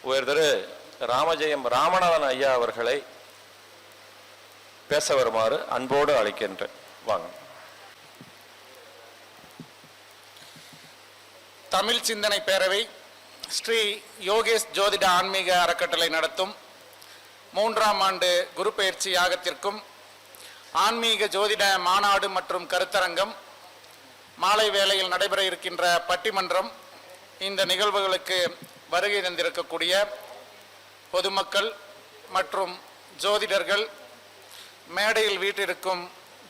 உயர்திரு ராமஜெயம் ராமநாதன் ஐயா அவர்களை பேச வருமாறு அன்போடு அழைக்கின்றேன். வாங்க. தமிழ் சிந்தனை பேரவை ஸ்ரீ யோகேஷ் ஜோதிட ஆன்மீக அறக்கட்டளை நடத்தும் 3ஆம் ஆண்டு குரு பயிற்சி யாகத்திற்கும் ஆன்மீக ஜோதிட மாநாடு மற்றும் கருத்தரங்கம், மாலை வேளையில் நடைபெற இருக்கின்ற பட்டிமன்றம், இந்த நிகழ்வுகளுக்கு வருகை தந்திருக்கக்கூடிய பொதுமக்கள் மற்றும் ஜோதிடர்கள், மேடையில் வீட்டிற்கும்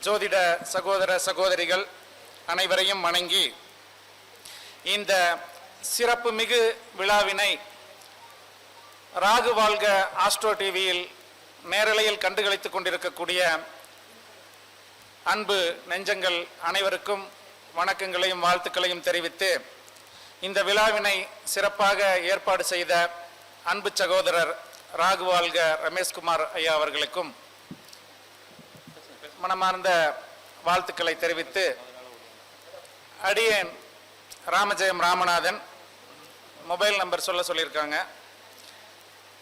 ஜோதிட சகோதர சகோதரிகள் அனைவரையும் வணங்கி இந்த சிறப்பு மிகு விழாவினை ராகு வாழ்க ஆஸ்ட்ரோ டிவியில் நேரலையில் கண்டுகளித்துக் கொண்டிருக்கக்கூடிய அன்பு நெஞ்சங்கள் அனைவருக்கும் வணக்கங்களையும் வாழ்த்துக்களையும் தெரிவித்து, இந்த விழாவினை சிறப்பாக ஏற்பாடு செய்த அன்பு சகோதரர் ராகு வாழ்க ரமேஷ்குமார் ஐயா அவர்களுக்கும் மனமார்ந்த வாழ்த்துக்களை தெரிவித்து, அடியேன் ராமஜெயம் ராமநாதன் மொபைல் நம்பர் சொல்லியிருக்காங்க.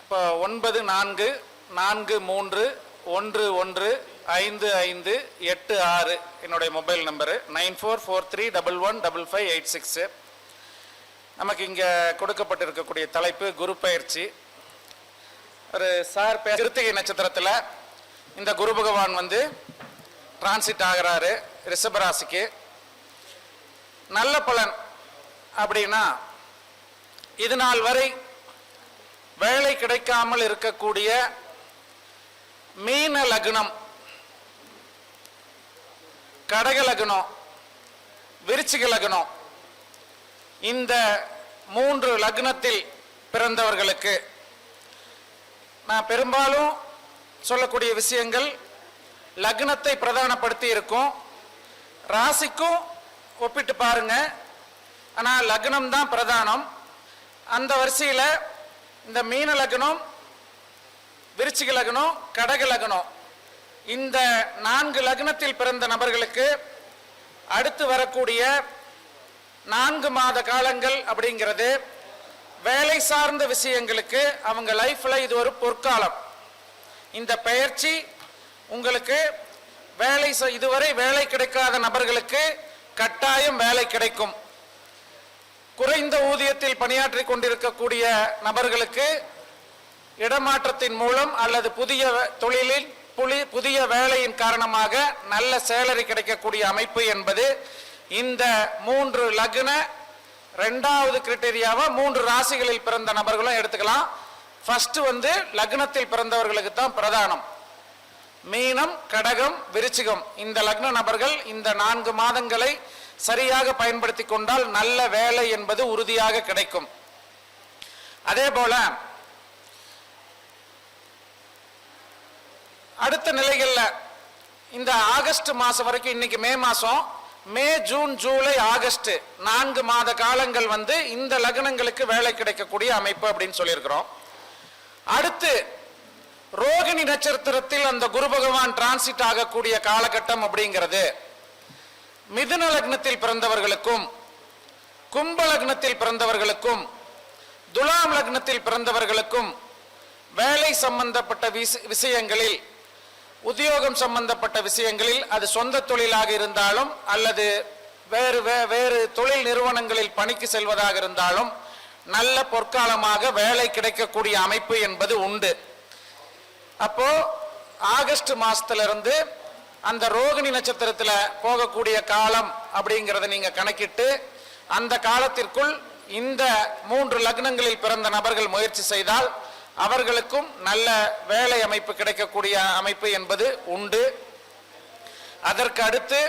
இப்போ 9443115586 என்னுடைய மொபைல் நம்பரு. 9443115586. நமக்கு இங்கே கொடுக்கப்பட்டிருக்கக்கூடிய தலைப்பு குரு பயிற்சி. ஒரு சார் கிருத்திகை நட்சத்திரத்தில் இந்த குரு பகவான் டிரான்சிட் ஆகிறாரு ரிஷபராசிக்கு. நல்ல பலன் அப்படின்னா, இது நாள் வரை வேலை கிடைக்காமல் இருக்கக்கூடிய மீன லக்னம், கடக லக்னம், விருச்சிக லக்னம், இந்த 3 லக்னத்தில் பிறந்தவர்களுக்கு நான் பெரும்பாலும் சொல்லக்கூடிய விஷயங்கள் லக்னத்தை பிரதானப்படுத்தி இருக்கும். ராசிக்கும் ஒப்பிட்டு பாருங்க, ஆனால் லக்னம் தான் பிரதானம். அந்த வரிசையில் இந்த மீன லக்னம், விருச்சிக லக்னம், கடக லக்னம், இந்த 4 லக்னத்தில் பிறந்த நபர்களுக்கு அடுத்து வரக்கூடிய 4 மாத காலங்கள் அப்படிங்கிறது வேலை சார்ந்த விஷயங்களுக்கு அவங்க லைஃப்ல இது ஒரு பொற்காலம். இந்த பயிற்சி உங்களுக்கு இதுவரை வேலை கிடைக்காத நபர்களுக்கு கட்டாயம் வேலை கிடைக்கும். குறைந்த ஊதியத்தில் பணியாற்றி கொண்டிருக்கக்கூடிய நபர்களுக்கு இடமாற்றத்தின் மூலம் அல்லது புதிய தொழிலில் புதிய வேலையின் காரணமாக நல்ல சேலரி கிடைக்கக்கூடிய அமைப்பு என்பது இந்த 3 லக்ன, 2வது கிரைட்டீரியாவை 3 ராசிகளில் பிறந்த நபர்களும் எடுத்துக்கலாம். ஃபர்ஸ்ட் லக்னத்தில் பிறந்தவர்களுக்கு தான் பிரதானம். மீனம், கடகம், விருச்சிகம், இந்த லக்ன நபர்கள் இந்த 4 மாதங்களை சரியாக பயன்படுத்தி கொண்டால் நல்ல வேலை என்பது உறுதியாக கிடைக்கும். அதே போல அடுத்த நிலைகள்ல இந்த ஆகஸ்ட் மாசம் வரைக்கும், இன்னைக்கு மே மாசம், மே, ஜூன், ஜூலை, ஆகஸ்ட் 4 மாத காலங்கள் இந்த லக்னங்களுக்கு வேலை கிடைக்கக்கூடிய அமைப்பு அப்படின்னு சொல்லியிருக்கிறோம். அடுத்து ரோகிணி நட்சத்திரத்தில் அந்த குரு பகவான் டிரான்சிட் ஆகக்கூடிய காலகட்டம் அப்படிங்கிறது மிதுன லக்னத்தில் பிறந்தவர்களுக்கும், கும்ப லக்னத்தில் பிறந்தவர்களுக்கும், துலாம் லக்னத்தில் பிறந்தவர்களுக்கும் வேலை சம்பந்தப்பட்ட விஷயங்களில், உத்தியோகம் சம்பந்தப்பட்ட விஷயங்களில், அது சொந்த தொழிலாக இருந்தாலும் அல்லது வேறு தொழில் நிறுவனங்களில் பணிக்கு செல்வதாக இருந்தாலும் நல்ல பொற்காலமாக வேலை கிடைக்கக்கூடிய அமைப்பு என்பது உண்டு. அப்போ ஆகஸ்ட் மாசத்திலிருந்து அந்த ரோகிணி நட்சத்திரத்தில் போகக்கூடிய காலம் அப்படிங்கிறத நீங்க கணக்கிட்டு அந்த காலத்திற்குள் இந்த 3 லக்னங்களில் பிறந்த நபர்கள் முயற்சி செய்தால் அவர்களுக்கும் நல்ல வேலை அமைப்பு கிடைக்கக்கூடிய அமைப்பு என்பது உண்டு. அதற்கு அடுத்து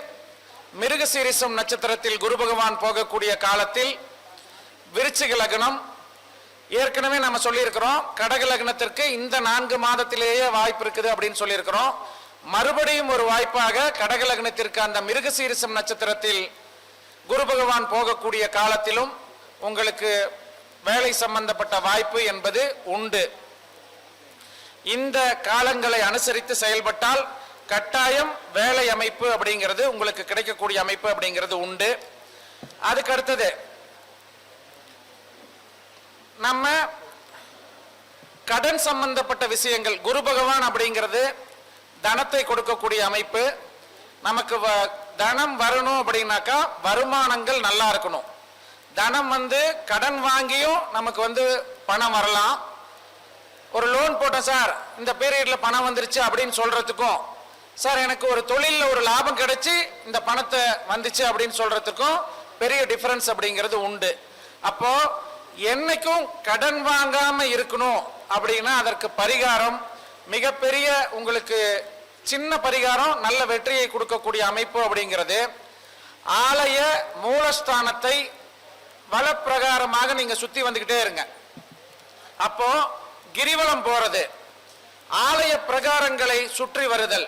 மிருகசீரிசம் நட்சத்திரத்தில் குரு பகவான் போகக்கூடிய காலத்தில் விருச்சிக லக்னம், ஏற்கனவே நம்ம சொல்லியிருக்கிறோம் கடக லக்னத்திற்கு இந்த 4 மாதத்திலேயே வாய்ப்பு இருக்குது அப்படின்னு சொல்லியிருக்கிறோம். மறுபடியும் ஒரு வாய்ப்பாக கடக லக்னத்திற்கு அந்த மிருகசீரிசம் நட்சத்திரத்தில் குரு பகவான் போகக்கூடிய காலத்திலும் உங்களுக்கு வேலை சம்பந்தப்பட்ட வாய்ப்பு என்பது உண்டு. இந்த காலங்களை அனுசரித்து செயல்பட்டால் கட்டாயம் வேலை அமைப்பு அப்படிங்கிறது உங்களுக்கு கிடைக்கக்கூடிய அமைப்பு அப்படிங்கிறது உண்டு. அதுக்கு அடுத்தது நம்ம கடன் சம்பந்தப்பட்ட விஷயங்கள், குரு பகவான் அப்படிங்கிறது தனத்தை கொடுக்கக்கூடிய அமைப்பு. நமக்கு தனம் வரணும் அப்படின்னாக்கா வருமானங்கள் நல்லா இருக்கணும். தனம் கடன் வாங்கியும் நமக்கு பணம் வரலாம். ஒரு லோன் போட்டேன் சார், இந்த பீரியட்ல பணம் வந்துருச்சு அப்படின்னு சொல்றதுக்கும், சார் எனக்கு ஒரு தொழில்ல ஒரு லாபம் கிடைச்சு இந்த பணத்தை வந்துச்சு அப்படின்னு சொல்றதுக்கும் பெரிய டிஃபரன்ஸ் அப்படிங்கிறது உண்டு. அப்போ என்னைக்கும் கடன் வாங்காம இருக்கணும் அப்படின்னா அதற்கு பரிகாரம் மிகப்பெரிய, உங்களுக்கு சின்ன பரிகாரம் நல்ல வெற்றியை கொடுக்கக்கூடிய அமைப்பு அப்படிங்கிறது, ஆலய மூலஸ்தானத்தை வலப்பிரகாரமாக நீங்க சுத்தி வந்துகிட்டே இருங்க. அப்போ கிரிவலம் போறது, ஆலய பிரகாரங்களை சுற்றி வருதல்,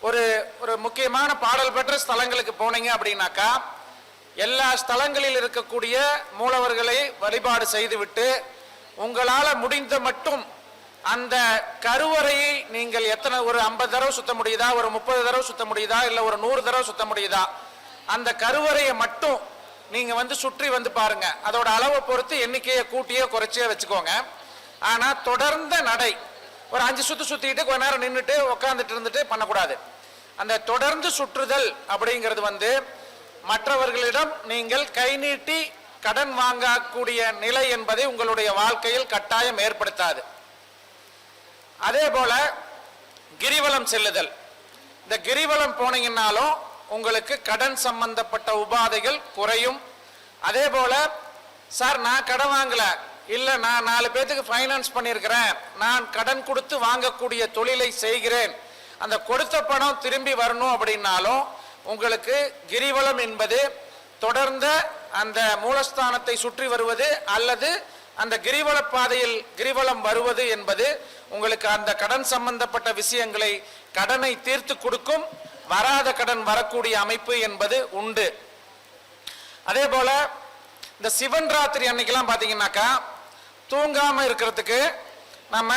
ஒரு ஒரு முக்கியமான பாடல் பெற்ற ஸ்தலங்களுக்கு போனீங்க அப்படின்னாக்கா எல்லா ஸ்தலங்களில் இருக்கக்கூடிய மூலவர்களை வழிபாடு செய்துவிட்டு உங்களால முடிந்த மட்டும் அந்த கருவறையை நீங்கள் எத்தனை, ஒரு 50 தடவை சுத்த முடியுதா, ஒரு 30 தடவை சுத்த முடியுதா, இல்ல ஒரு 100 தடவை சுத்த முடியுதா, அந்த கருவறையை மட்டும் நீங்க சுற்றி பாருங்க. அதோட அளவை பொறுத்து எண்ணிக்கையை கூட்டியோ குறைச்சியோ வச்சுக்கோங்க. ஆனா தொடர்ந்த நடை, ஒரு 5 சுத்து சுத்திட்டு கொஞ்ச நேரம் நின்றுட்டு உட்காந்துட்டு இருந்துட்டு பண்ணக்கூடாது. அந்த தொடர்ந்து சுற்றுதல் அப்படிங்கிறது மற்றவர்களிடம் நீங்கள் கை நீட்டி கடன் வாங்கக்கூடிய நிலை என்பதை உங்களுடைய வாழ்க்கையில் கட்டாயம் ஏற்படுத்தாது. அதே போல கிரிவலம் செல்லுதல், இந்த கிரிவலம் போனீங்கன்னாலும் உங்களுக்கு கடன் சம்பந்தப்பட்ட உபாதைகள் குறையும். அதே போல சார் நான் கடன் வாங்கல, இல்ல நான் 4 பேத்துக்கு ஃபைனான்ஸ் பண்ணியிருக்கிறேன், நான் கடன் கொடுத்து வாங்கக்கூடிய தொழிலை செய்கிறேன், அந்த கொடுத்த பணம் திரும்பி வரணும் அப்படின்னாலும் உங்களுக்கு கிரிவலம் என்பது தொடர்ந்த அந்த மூலஸ்தானத்தை சுற்றி வருவது அல்லது அந்த கிரிவல பாதையில் கிரிவலம் வருவது என்பது உங்களுக்கு அந்த கடன் சம்பந்தப்பட்ட விஷயங்களை, கடனை தீர்த்து கொடுக்கும், வராத கடன் வரக்கூடிய அமைப்பு என்பது உண்டு. அதே போல இந்த சிவன் ராத்திரி அன்னைக்கெல்லாம் பாத்தீங்கன்னாக்கா தூங்காம இருக்கிறதுக்கு நம்ம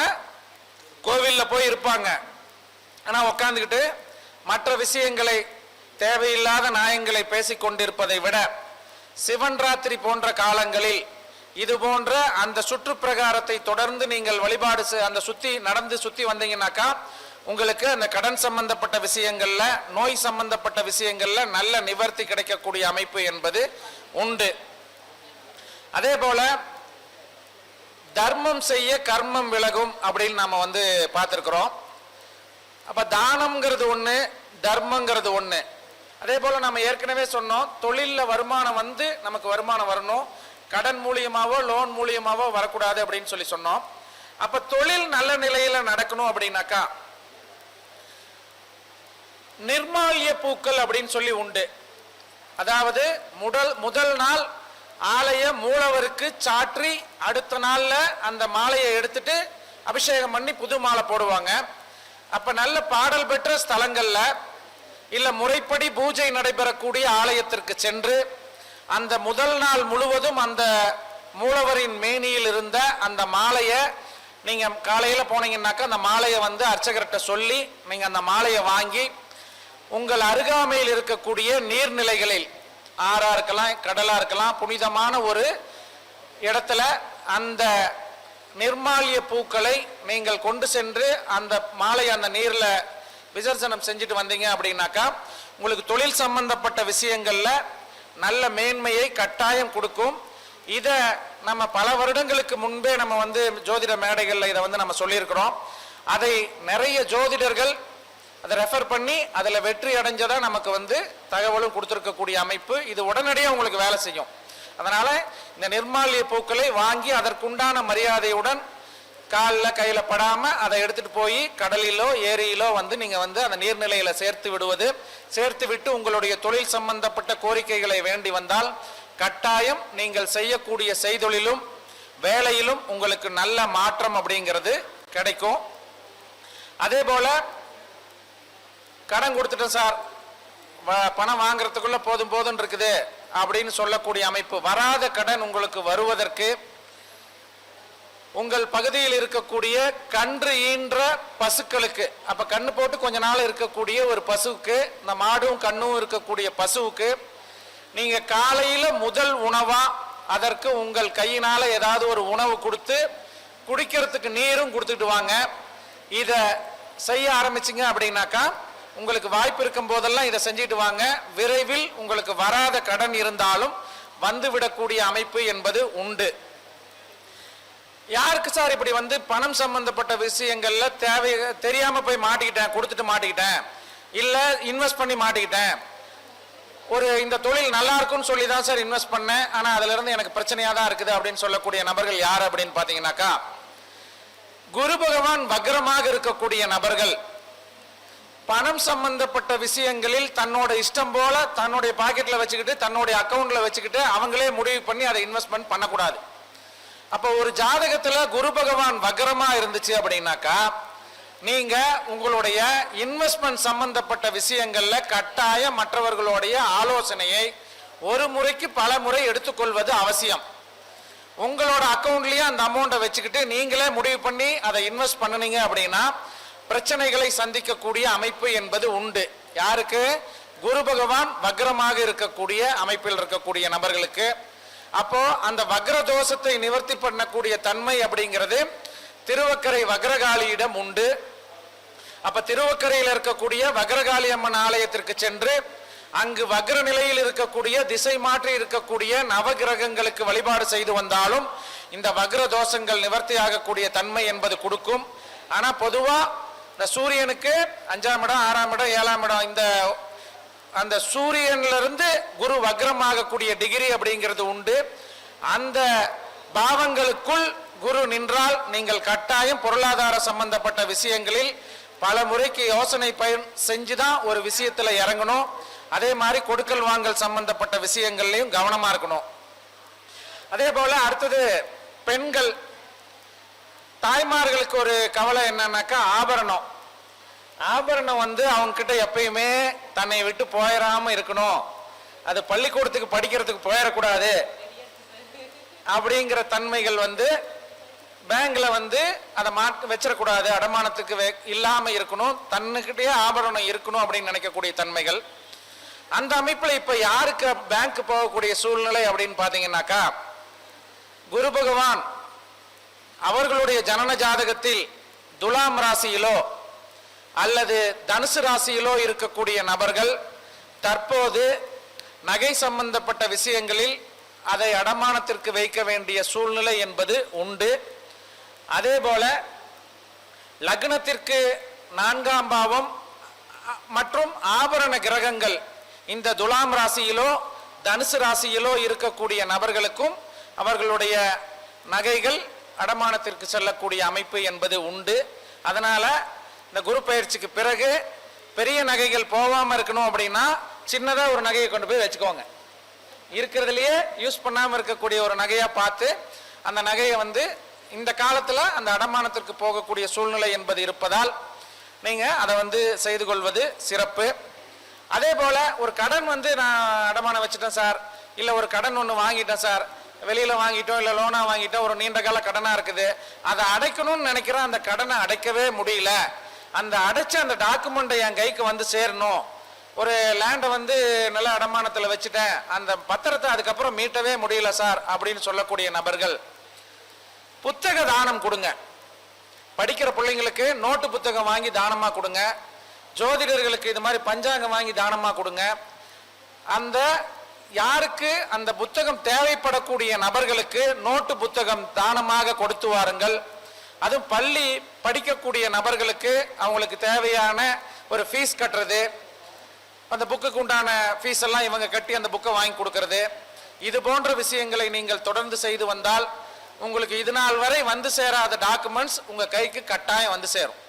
கோவில்ல போய் இருப்பாங்க. ஆனா உட்காந்துக்கிட்டு மற்ற விஷயங்களை, தேவையில்லாத நியாயங்களை பேசிக் கொண்டிருப்பதை விட சிவன் ராத்திரி போன்ற காலங்களில் இது போன்ற அந்த சுற்றுப்பிரகாரத்தை தொடர்ந்து நீங்கள் வழிபாடு அந்த நடந்து சுத்தி வந்தீங்கன்னாக்கா உங்களுக்கு அந்த கடன் சம்பந்தப்பட்ட விஷயங்கள்ல, நோய் சம்பந்தப்பட்ட விஷயங்கள்ல நல்ல நிவர்த்தி கிடைக்கக்கூடிய அமைப்பு என்பது உண்டு. அதே போல தர்மம் செய்ய கர்மம் விலகும் அப்படின்னு நாம பார்த்திருக்கிறோம். அப்ப தானம்ங்கிறது ஒண்ணு, தர்மங்கிறது ஒண்ணு. அதே போல நம்ம ஏற்கனவே சொன்னோம், தொழில்ல வருமானம் நமக்கு வருமானம் வரணும், கடன் மூலியமாவோ லோன் மூலியமாவோ வரக்கூடாது அப்படின்னு சொல்லி சொன்னோம். அப்ப தொழில் நல்ல நிலையில நடக்கணும் அப்படின்னாக்கா நிர்மால்ய பூக்கள் அப்படின்னு சொல்லி உண்டு. அதாவது முதல் நாள் ஆலய மூலவருக்கு சாற்றி அடுத்த நாள்ல அந்த மாலையை எடுத்துட்டு அபிஷேகம் பண்ணி புது மாலை போடுவாங்க. அப்ப நல்ல பாடல் பெற்ற ஸ்தலங்கள்ல இல்ல முறைப்படி பூஜை நடைபெறக்கூடிய ஆலயத்திற்கு சென்று அந்த முதல் நாள் முழுவதும் அந்த மூலவரின் மேனியில் இருந்த அந்த மாலையை நீங்க காலையில போனீங்கன்னாக்கா அந்த மாலையை அர்ச்சகர்கிட்ட சொல்லி நீங்க அந்த மாலையை வாங்கி உங்கள் அருகாமையில் இருக்கக்கூடிய நீர்நிலைகளில், ஆறா இருக்கலாம், கடலா இருக்கலாம், புனிதமான ஒரு இடத்துல அந்த நிர்மால்ய பூக்களை நீங்கள் கொண்டு சென்று அந்த மாலை அந்த நீர்ல விசர்ஜனம் செஞ்சுட்டு வந்தீங்க அப்படின்னாக்கா உங்களுக்கு தொழில் சம்பந்தப்பட்ட விஷயங்கள்ல நல்ல மேன்மையை கட்டாயம் கொடுக்கும். இத நம்ம பல வருடங்களுக்கு முன்பே நம்ம ஜோதிட மேடைகள்ல இதை நம்ம சொல்லியிருக்கிறோம். அதை நிறைய ஜோதிடர்கள் அதை ரெஃபர் பண்ணி அதுல வெற்றி அடைஞ்சதா நமக்கு தகவலும் கொடுத்திருக்கக்கூடிய அமைப்பு. இது உடனடியாக உங்களுக்கு வேலை செய்யும். அதனால இந்த நிர்மால்ய பூக்களை வாங்கி அதற்குண்டான மரியாதையுடன் காலில் கையில படாம அதை எடுத்துட்டு போய் கடலிலோ ஏரியிலோ நீங்க அந்த நீர்நிலையில சேர்த்து விட்டு உங்களுடைய தொழில் சம்பந்தப்பட்ட கோரிக்கைகளை வேண்டி வந்தால் கட்டாயம் நீங்கள் செய்யக்கூடிய செய்தொழிலும் வேலையிலும் உங்களுக்கு நல்ல மாற்றம் அப்படிங்கிறது கிடைக்கும். அதே போல கடன் கொடுத்துட்டேன் சார், பணம் வாங்குறதுக்குள்ள போதும் இருக்குது அப்படின்னு சொல்லக்கூடிய அமைப்பு, வராத கடன் உங்களுக்கு வருவதற்கு உங்கள் பகுதியில் இருக்கக்கூடிய கன்று ஈன்ற பசுக்களுக்கு, அப்ப கண்ணு போட்டு கொஞ்ச நாள் இருக்கக்கூடிய ஒரு பசுவுக்கு, இந்த மாடும் கண்ணும் இருக்கக்கூடிய பசுவுக்கு நீங்க காலையில முதல் உணவா அதற்கு உங்கள் கையினால ஏதாவது ஒரு உணவு கொடுத்து குடிக்கிறதுக்கு நீரும் கொடுத்துட்டு வாங்க. இதை செய்ய ஆரம்பிச்சிங்க அப்படின்னாக்கா உங்களுக்கு வாய்ப்பு இருக்கும் போதெல்லாம் இதை செஞ்சுட்டு வாங்க. விரைவில் உங்களுக்கு வராத கடன் இருந்தாலும் வந்துவிடக்கூடிய அமைப்பு என்பது உண்டு. யாருக்கு சார் இப்படி வந்து பணம் சம்பந்தப்பட்ட விஷயங்கள்ல தெரியாம போய் மாட்டிக்கிட்டேன், கொடுத்துட்டு மாட்டிக்கிட்டேன், இல்ல இன்வெஸ்ட் பண்ணி மாட்டிக்கிட்டேன், ஒரு இந்த தொழில் நல்லா இருக்கும்னு சொல்லி தான் சார் இன்வெஸ்ட் பண்ணேன், ஆனா அதுல இருந்து எனக்கு பிரச்சனையா தான் இருக்குது அப்படின்னு சொல்லக்கூடிய நபர்கள் யார் அப்படின்னு பாத்தீங்கன்னாக்கா, குரு பகவான் வக்ரமாக இருக்கக்கூடிய நபர்கள் பணம் சம்பந்தப்பட்ட விஷயங்களில் தன்னோட இஷ்டம் போல தன்னுடைய பாக்கெட்ல வச்சுக்கிட்டு தன்னுடைய அக்கௌண்ட்ல வச்சுக்கிட்டு அவங்களே முடிவு பண்ணி அதை இன்வெஸ்ட்மெண்ட் பண்ணக்கூடாது. அப்ப ஒரு ஜாதகத்துல குரு பகவான் வக்ரமா இருந்துச்சு அப்படின்னாக்கா நீங்க உங்களுடைய இன்வெஸ்ட்மெண்ட் சம்பந்தப்பட்ட விஷயங்கள்ல கட்டாய மற்றவர்களுடைய ஆலோசனையை ஒரு முறைக்கு பல முறை எடுத்துக்கொள்வது அவசியம். உங்களோட அக்கௌண்ட்லயே அந்த அமௌண்ட்டை வச்சுக்கிட்டு நீங்களே முடிவு பண்ணி அதை இன்வெஸ்ட் பண்ணுனீங்க அப்படின்னா பிரச்சனைகளை சந்திக்கக்கூடிய அமைப்பு என்பது உண்டு. யாருக்கு? குரு பகவான் வக்ரமாக இருக்கக்கூடிய அமைப்பில் இருக்கக்கூடிய நபர்களுக்கு. அப்போ அந்த வக்ர தோஷத்தை நிவர்த்தி பண்ணக்கூடிய தன்மை அப்படிங்கிறது திருவக்கரை வக்ரகாளியிடம் உண்டு. அப்ப திருவக்கரையில் இருக்கக்கூடிய வக்ரகாளி அம்மன் ஆலயத்திற்கு சென்று அங்கு வக்ர நிலையில் இருக்கக்கூடிய திசை மாற்றி இருக்கக்கூடிய நவகிரகங்களுக்கு வழிபாடு செய்து வந்தாலும் இந்த வக்ர தோஷங்கள் நிவர்த்தி ஆகக்கூடிய தன்மை என்பது கொடுக்கும். ஆனா பொதுவா இந்த சூரியனுக்கு 5ஆம் இடம் 6ஆம் இடம் 7ஆம் இடம் இந்த அந்த சூரியன்ல இருந்து குரு வக்ரமாகக்கூடிய டிகிரி அப்படிங்கிறது உண்டு. அந்த பாவங்களுக்குள் குரு நின்றால் நீங்கள் கட்டாயம் பொருளாதார சம்பந்தப்பட்ட விஷயங்களில் பல முறைக்கு யோசனை பயன் செஞ்சுதான் ஒரு விஷயத்துல இறங்கணும். அதே மாதிரி கொடுக்கல் வாங்கல் சம்பந்தப்பட்ட விஷயங்கள்லையும் கவனமா இருக்கணும். அதே போல அடுத்தது பெண்கள் தாய்மார்களுக்கு ஒரு கவலை என்னன்னாக்கா ஆபரணம். ஆபரணம் வந்து அவங்க கிட்ட எப்பயுமே தன்னை விட்டு போயிடாம இருக்கணும், அது பள்ளிக்கூடத்துக்கு படிக்கிறதுக்கு போயிடக்கூடாது அப்படிங்கிற தன்மைகள் வந்து பேங்க்ல வந்து அதை வச்சிடக்கூடாது, அடமானத்துக்கு இல்லாம இருக்கணும், தன்னுக்கிட்டே ஆபரணம் இருக்கணும் அப்படின்னு நினைக்கக்கூடிய தன்மைகள். அந்த அமைப்புல இப்ப யாருக்கு பேங்க் போகக்கூடிய சூழ்நிலை அப்படின்னு பாத்தீங்கன்னாக்கா குரு பகவான் அவர்களுடைய ஜனன ஜாதகத்தில் துலாம் ராசியிலோ அல்லது தனுசு ராசியிலோ இருக்கக்கூடிய நபர்கள் தற்போது நகை சம்பந்தப்பட்ட விஷயங்களில் அதை அடமானத்திற்கு வைக்க வேண்டிய சூழ்நிலை என்பது உண்டு. அதே போல லக்னத்திற்கு 4ஆம் பாவம் மற்றும் ஆபரண கிரகங்கள் இந்த துலாம் ராசியிலோ தனுசு ராசியிலோ இருக்கக்கூடிய நபர்களுக்கும் அவர்களுடைய நகைகள் அடமானத்திற்கு செல்லக்கூடிய அமைப்பு என்பது உண்டு. அதனால இந்த குரு பயிற்சிக்கு பிறகு பெரிய நகைகள் போகாம இருக்கணும் அப்படின்னா சின்னதா ஒரு நகையை கொண்டு போய் வச்சுக்கோங்க. இருக்கிறதுலயே யூஸ் பண்ணாம இருக்கக்கூடிய ஒரு நகையா பார்த்து அந்த நகையை வந்து இந்த காலத்துல அந்த அடமானத்திற்கு போகக்கூடிய சூழ்நிலை என்பது இருப்பதால் நீங்க அதை வந்து செய்து கொள்வது சிறப்பு. அதே போல ஒரு கடன் வந்து நான் அடமானம் வச்சுட்டேன் சார், இல்ல ஒரு கடன் ஒன்று வாங்கிட்டேன் சார், வெளியில வாங்கிட்டோம் இல்ல லோனா வாங்கிட்டோம், ஒரு நீண்ட கால கடனா இருக்குது, அதை அடைக்கணும்னு நினைக்கிறேன், அந்த கடனை அடைக்கவே முடியல, அந்த அடைச்ச அந்த டாக்குமெண்ட் என் கைக்கு வந்து சேரணும், ஒரு லேண்டை வந்து நல்ல அடமானத்தில் வச்சுட்டேன், அந்த பத்திரத்தை அதுக்கப்புறம் மீட்டவே முடியல சார் அப்படின்னு சொல்லக்கூடிய நபர்கள் புத்தக தானம் கொடுங்க. படிக்கிற பிள்ளைங்களுக்கு நோட்டு புத்தகம் வாங்கி தானமா கொடுங்க. ஜோதிடர்களுக்கு இது மாதிரி பஞ்சாங்கம் வாங்கி தானமா கொடுங்க. அந்த யாருக்கு அந்த புத்தகம் தேவைப்படக்கூடிய நபர்களுக்கு நோட்டு புத்தகம் தானமாக கொடுத்து வாருங்கள். அதுவும் பள்ளி படிக்கக்கூடிய நபர்களுக்கு அவங்களுக்கு தேவையான ஒரு ஃபீஸ் கட்டுறது, அந்த புக்குக்கு உண்டான ஃபீஸ் எல்லாம் இவங்க கட்டி அந்த புக்கை வாங்கி கொடுக்கறது, இது போன்ற விஷயங்களை நீங்கள் தொடர்ந்து செய்து வந்தால் உங்களுக்கு இது நாள் வரை வந்து சேராத டாக்குமெண்ட்ஸ் உங்க கைக்கு கட்டாயம் வந்து சேரும்.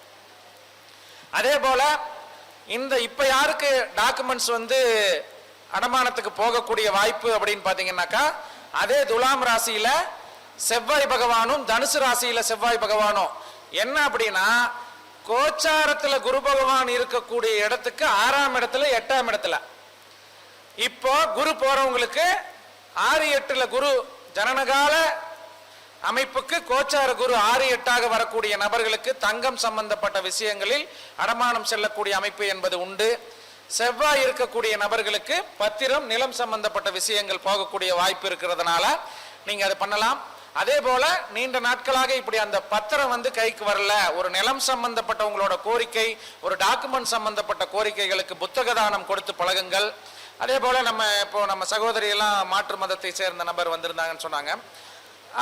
அதே போல இந்த இப்ப யாருக்கு டாக்குமெண்ட்ஸ் வந்து அடமானத்துக்கு போகக்கூடிய வாய்ப்பு அப்படின்னு பாத்தீங்கன்னாக்கா அதே துலாம் ராசியில செவ்வாய் பகவானும் தனுசு ராசியில செவ்வாய் பகவானும் என்ன அப்படின்னா கோச்சாரத்துல குரு பகவான் இருக்கக்கூடிய இடத்துக்கு 6ஆம் இடத்துல 8ஆம் இடத்துல இப்போ குரு போறவங்களுக்கு 6-8 குரு ஜனனகால அமைப்புக்கு கோச்சார குரு 6-8 வரக்கூடிய நபர்களுக்கு தங்கம் சம்பந்தப்பட்ட விஷயங்களில் அடமானம் செல்லக்கூடிய அமைப்பு என்பது உண்டு. செவ்வாய் இருக்கக்கூடிய நபர்களுக்கு பத்திரம் நிலம் சம்பந்தப்பட்ட விஷயங்கள் போகக்கூடிய வாய்ப்பு இருக்கிறதுனால நீங்க அதை பண்ணலாம். அதே போல நீண்ட நாட்களாக இப்படி அந்த பத்திரம் வந்து கைக்கு வரல, ஒரு நிலம் சம்பந்தப்பட்ட உங்களோட கோரிக்கை, ஒரு டாக்குமெண்ட் சம்பந்தப்பட்ட கோரிக்கைகளுக்கு புத்தக தானம் கொடுத்து பழகுங்கள். அதே போல நம்ம சகோதரி எல்லாம் மாற்று மதத்தை சேர்ந்த நபர் வந்திருந்தாங்கன்னு சொன்னாங்க.